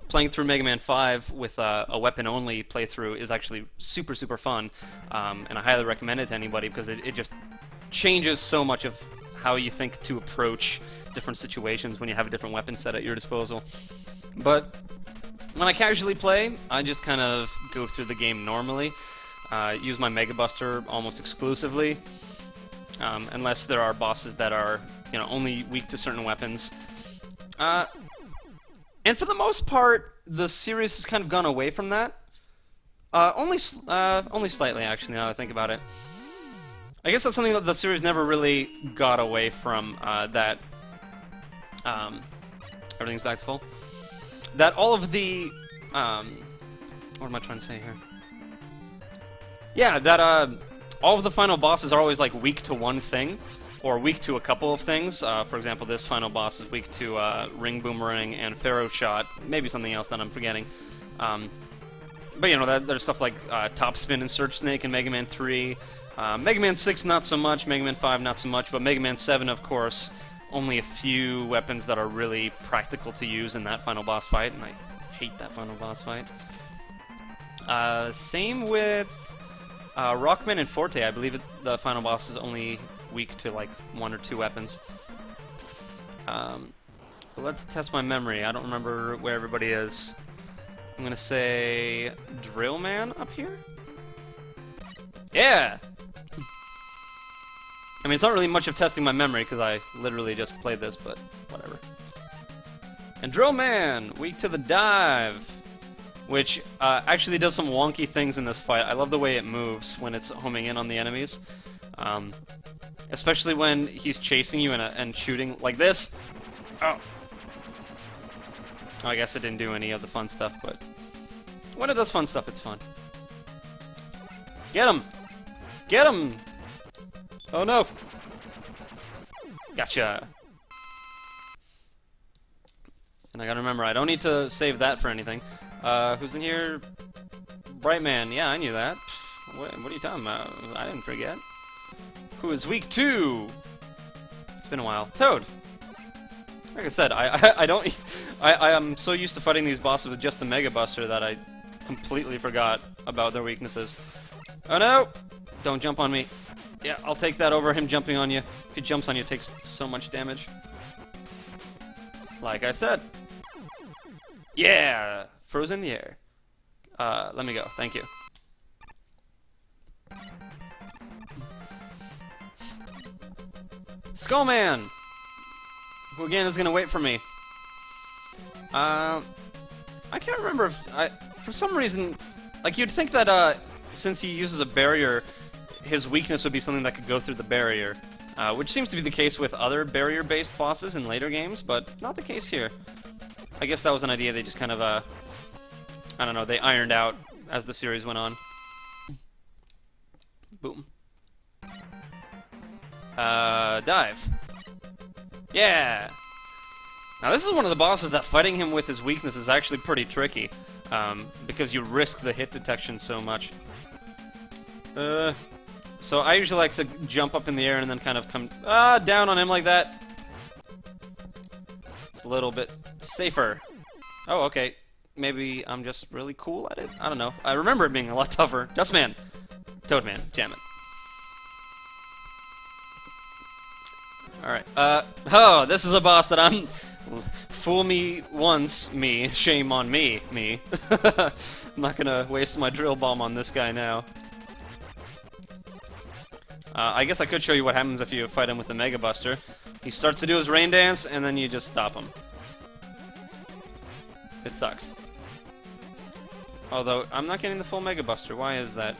playing through Mega Man 5 with a weapon-only playthrough is actually super, super fun. And I highly recommend it to anybody because it just changes so much of how you think to approach different situations when you have a different weapon set at your disposal. But when I casually play, I just kind of go through the game normally. Use my Mega Buster almost exclusively, unless there are bosses that are, you know, only weak to certain weapons. And for the most part, the series has kind of gone away from that. Only slightly, actually, now that I think about it. I guess that's something that the series never really got away from, that... everything's back to full. That all of the... what am I trying to say here? Yeah, that all of the final bosses are always like weak to one thing, or weak to a couple of things. For example, this final boss is weak to Ring Boomerang and Pharaoh Shot. Maybe something else that I'm forgetting. But you know, there's stuff like Top Spin and Surge Snake in Mega Man 3. Mega Man 6 not so much, Mega Man 5 not so much, but Mega Man 7, of course, only a few weapons that are really practical to use in that final boss fight, and I hate that final boss fight. Same with Rockman and Forte. I believe the final boss is only weak to like one or two weapons. But let's test my memory. I don't remember where everybody is. I'm gonna say Drill Man up here? Yeah! I mean, it's not really much of testing my memory, because I literally just played this, but whatever. And Drill Man, weak to the dive, which actually does some wonky things in this fight. I love the way it moves when it's homing in on the enemies. Especially when he's chasing you and shooting like this. Oh. I guess it didn't do any of the fun stuff, but when it does fun stuff, it's fun. Get him! Get him! Oh no! Gotcha! And I gotta remember, I don't need to save that for anything. Who's in here? Brightman. Yeah, I knew that. What are you talking about? I didn't forget. Who is weak too? It's been a while. Toad! Like I said, I don't... I am so used to fighting these bosses with just the Mega Buster that I completely forgot about their weaknesses. Oh no! Don't jump on me. Yeah, I'll take that over him jumping on you. If he jumps on you, it takes so much damage. Like I said. Yeah! Frozen in the air. Let me go. Thank you. Skullman! Who again is gonna wait for me. I can't remember if... for some reason... Like, you'd think that, since he uses a barrier, his weakness would be something that could go through the barrier. Which seems to be the case with other barrier-based bosses in later games, but not the case here. I guess that was an idea they just kind of, I don't know, they ironed out as the series went on. Boom. Dive. Yeah! Now this is one of the bosses that fighting him with his weakness is actually pretty tricky, because you risk the hit detection so much. So I usually like to jump up in the air and then kind of come down on him like that. It's a little bit safer. Oh, okay. Maybe I'm just really cool at it? I don't know. I remember it being a lot tougher. Dustman. Toadman. Damn it. Alright. Oh, this is a boss that I'm... Fool me once, me. Shame on me, me. I'm not gonna waste my drill bomb on this guy now. I guess I could show you what happens if you fight him with the Mega Buster. He starts to do his rain dance, and then you just stop him. It sucks. Although, I'm not getting the full Mega Buster. Why is that?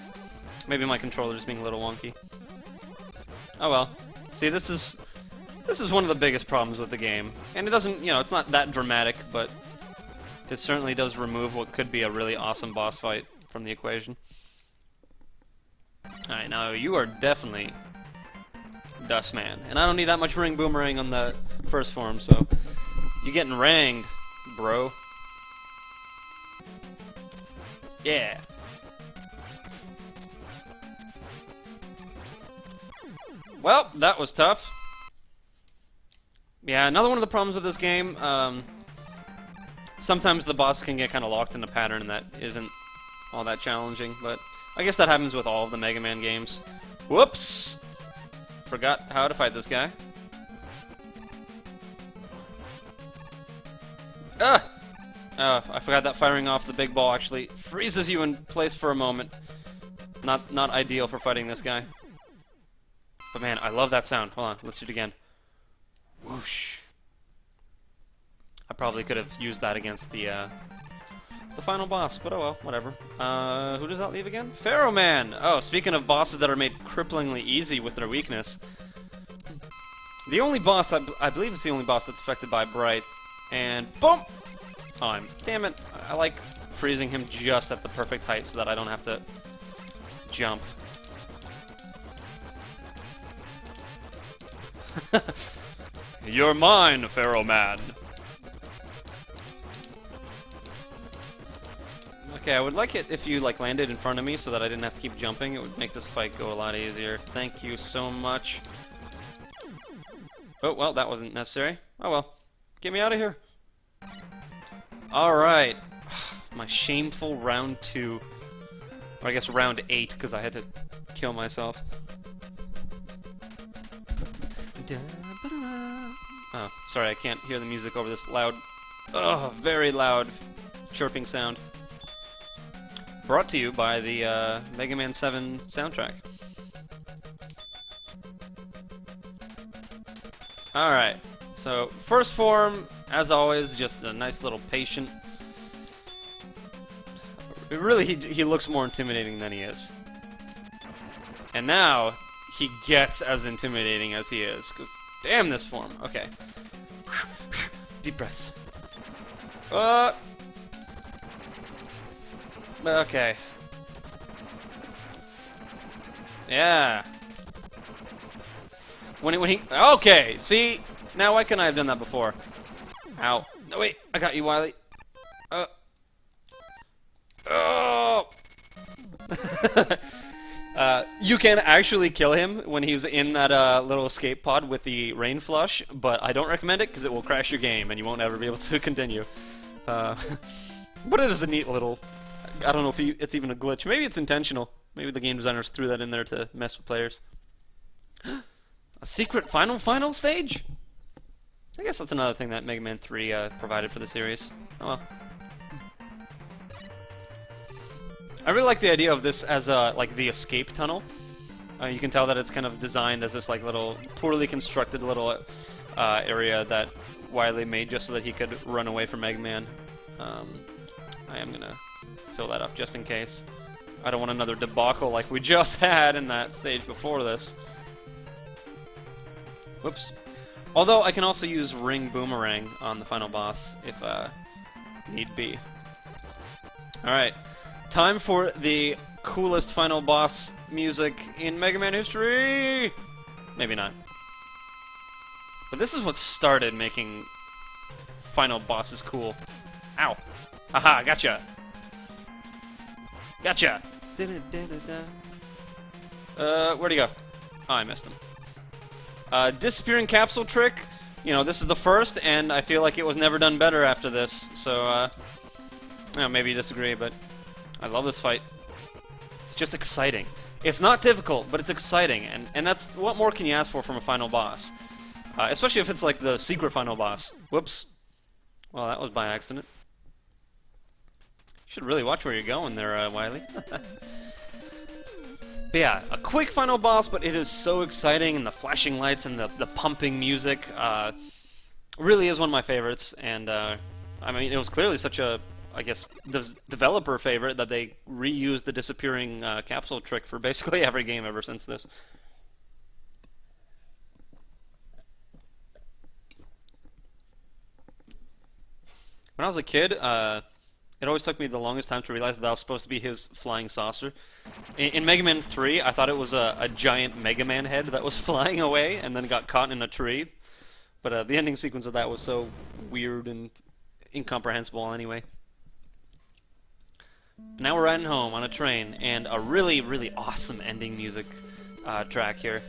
Maybe my controller's being a little wonky. Oh well. See, this is one of the biggest problems with the game. And it doesn't, you know, it's not that dramatic, but it certainly does remove what could be a really awesome boss fight from the equation. Alright, now you are definitely Dustman. And I don't need that much Ring Boomerang on the first form, so you're getting ranged, bro. Yeah. Well, that was tough. Yeah, another one of the problems with this game, sometimes the boss can get kind of locked in a pattern that isn't all that challenging, but I guess that happens with all of the Mega Man games. Whoops! Forgot how to fight this guy. Ah! I forgot that firing off the big ball actually freezes you in place for a moment. Not ideal for fighting this guy. But man, I love that sound. Hold on, let's do it again. Whoosh. I probably could have used that against the final boss, but oh well, whatever. Who does that leave again? Pharaoh Man! Oh, speaking of bosses that are made cripplingly easy with their weakness. The only boss, I believe it's the only boss that's affected by Bright. And boom! Time. Damn it. I like freezing him just at the perfect height so that I don't have to jump. You're mine, Pharaoh Man. Okay, I would like it if you like landed in front of me so that I didn't have to keep jumping. It would make this fight go a lot easier. Thank you so much. Oh, well, that wasn't necessary. Oh well. Get me out of here. Alright. My shameful round 2. Or I guess round 8, because I had to kill myself. Oh, sorry, I can't hear the music over this loud, very loud chirping sound. Brought to you by the Mega Man 7 soundtrack. Alright, so first form, as always, just a nice little patient. Really, he looks more intimidating than he is. And now, he gets as intimidating as he is, because damn this form. Okay. Deep breaths. Okay. Yeah. When he... Okay, see? Now why couldn't I have done that before? Ow. No, wait. I got you, Wily. Oh! You can actually kill him when he's in that little escape pod with the rain flush, but I don't recommend it because it will crash your game and you won't ever be able to continue. But it is a neat little... I don't know if it's even a glitch. Maybe it's intentional. Maybe the game designers threw that in there to mess with players. A secret final stage? I guess that's another thing that Mega Man 3 provided for the series. Oh well. I really like the idea of this as like the escape tunnel. You can tell that it's kind of designed as this like little poorly constructed little area that Wily made just so that he could run away from Mega Man. I am gonna fill that up just in case. I don't want another debacle like we just had in that stage before this. Whoops. Although I can also use Ring Boomerang on the final boss if need be. Alright. Time for the coolest final boss music in Mega Man history! Maybe not. But this is what started making final bosses cool. Ow! Haha, gotcha! Gotcha! Where'd he go? Oh, I missed him. Disappearing capsule trick. You know, this is the first, and I feel like it was never done better after this. So, maybe you disagree, but I love this fight. It's just exciting. It's not difficult, but it's exciting, and that's what more can you ask for from a final boss? Especially if it's like the secret final boss. Whoops. Well, that was by accident. You should really watch where you're going there, Wily. But yeah, a quick final boss, but it is so exciting, and the flashing lights and the pumping music really is one of my favorites. And I mean, it was clearly such a, I guess, developer favorite that they reused the disappearing capsule trick for basically every game ever since this. When I was a kid, it always took me the longest time to realize that was supposed to be his flying saucer. In Mega Man 3, I thought it was a giant Mega Man head that was flying away and then got caught in a tree. But the ending sequence of that was so weird and incomprehensible anyway. Now we're riding home on a train, and a really, really awesome ending music track here.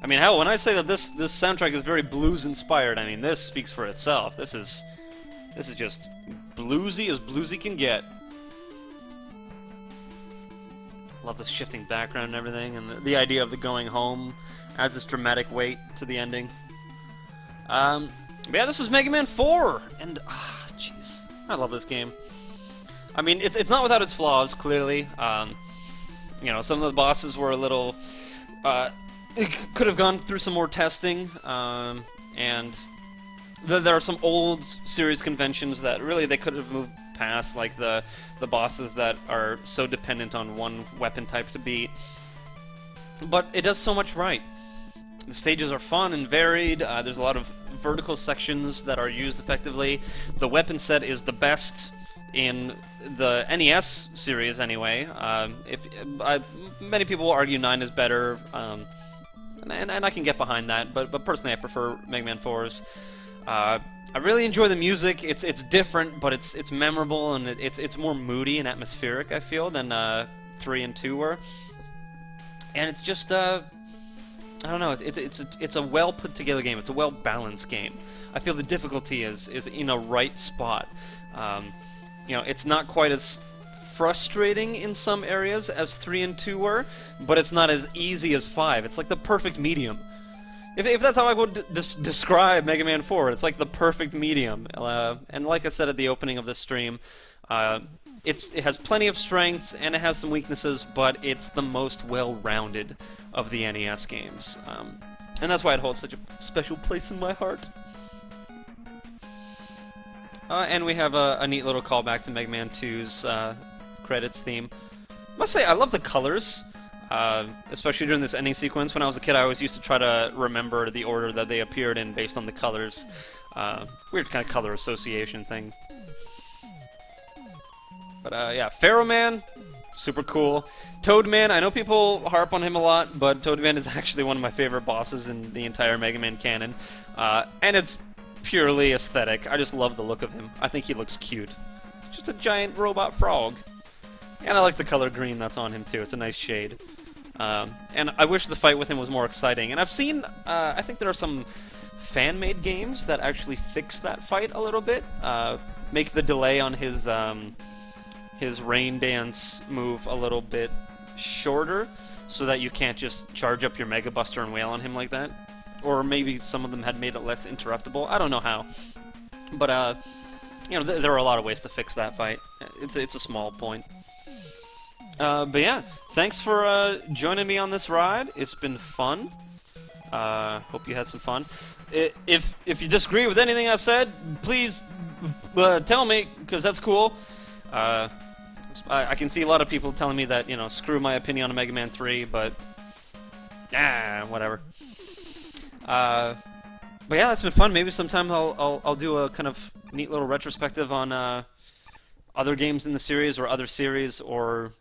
I mean, hell, when I say that this soundtrack is very blues-inspired, I mean, this speaks for itself. This is just bluesy as bluesy can get. Love the shifting background and everything, and the idea of the going home adds this dramatic weight to the ending. But yeah, this is Mega Man 4, and jeez, I love this game. I mean, it's not without its flaws, clearly. You know, some of the bosses were a little, it could have gone through some more testing, and there are some old series conventions that really they could have moved past, like the bosses that are so dependent on one weapon type to beat. But it does so much right. The stages are fun and varied. There's a lot of vertical sections that are used effectively. The weapon set is the best in the NES series, anyway. Many people will argue 9 is better, and I can get behind that. But personally, I prefer Mega Man 4's. I really enjoy the music. It's different, but it's memorable, and it's more moody and atmospheric, I feel, than 3 and 2 were. And it's just I don't know. It's a well put together game. It's a well balanced game. I feel the difficulty is in a right spot. You know, it's not quite as frustrating in some areas as 3 and 2 were, but it's not as easy as 5. It's like the perfect medium. If that's how I would describe Mega Man 4, it's like the perfect medium. And like I said at the opening of this stream, it has plenty of strengths and it has some weaknesses, but it's the most well-rounded of the NES games. And that's why it holds such a special place in my heart. And we have a neat little callback to Mega Man 2's credits theme. I must say, I love the colors. Especially during this ending sequence. When I was a kid, I always used to try to remember the order that they appeared in based on the colors. Weird kind of color association thing. But yeah, Pharaoh Man, super cool. Toad Man, I know people harp on him a lot, but Toad Man is actually one of my favorite bosses in the entire Mega Man canon. And it's purely aesthetic. I just love the look of him. I think he looks cute. Just a giant robot frog. And I like the color green that's on him too. It's a nice shade. And I wish the fight with him was more exciting. And I've seen, I think there are some fan-made games that actually fix that fight a little bit. Make the delay on his rain dance move a little bit shorter, so that you can't just charge up your Mega Buster and wail on him like that. Or maybe some of them had made it less interruptible. I don't know how. But, you know, there are a lot of ways to fix that fight. It's a small point. But yeah, thanks for joining me on this ride. It's been fun. Hope you had some fun. If you disagree with anything I've said, please tell me, because that's cool. I can see a lot of people telling me that, you know, screw my opinion on Mega Man 3, but whatever. But yeah, that's been fun. Maybe sometime I'll do a kind of neat little retrospective on other games in the series, or other series, or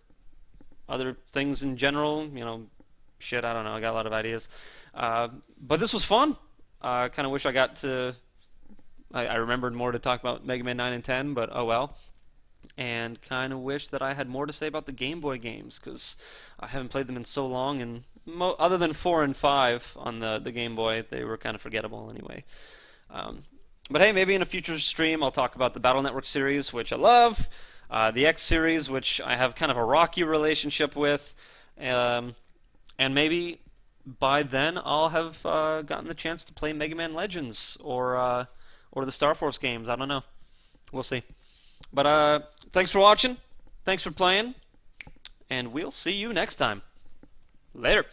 other things in general. You know, shit, I don't know. I got a lot of ideas. But this was fun. I kind of wish I got to... I remembered more to talk about Mega Man 9 and 10, but oh well. and kind of wish that I had more to say about the Game Boy games, because I haven't played them in so long, and other than 4 and 5 on the Game Boy, they were kind of forgettable anyway. Um, but hey, maybe in a future stream I'll talk about the Battle Network series, which I love, the X series, which I have kind of a rocky relationship with, and maybe by then I'll have gotten the chance to play Mega Man Legends or the Star Force games. I don't know. We'll see. But thanks for watching. Thanks for playing. And we'll see you next time. Later.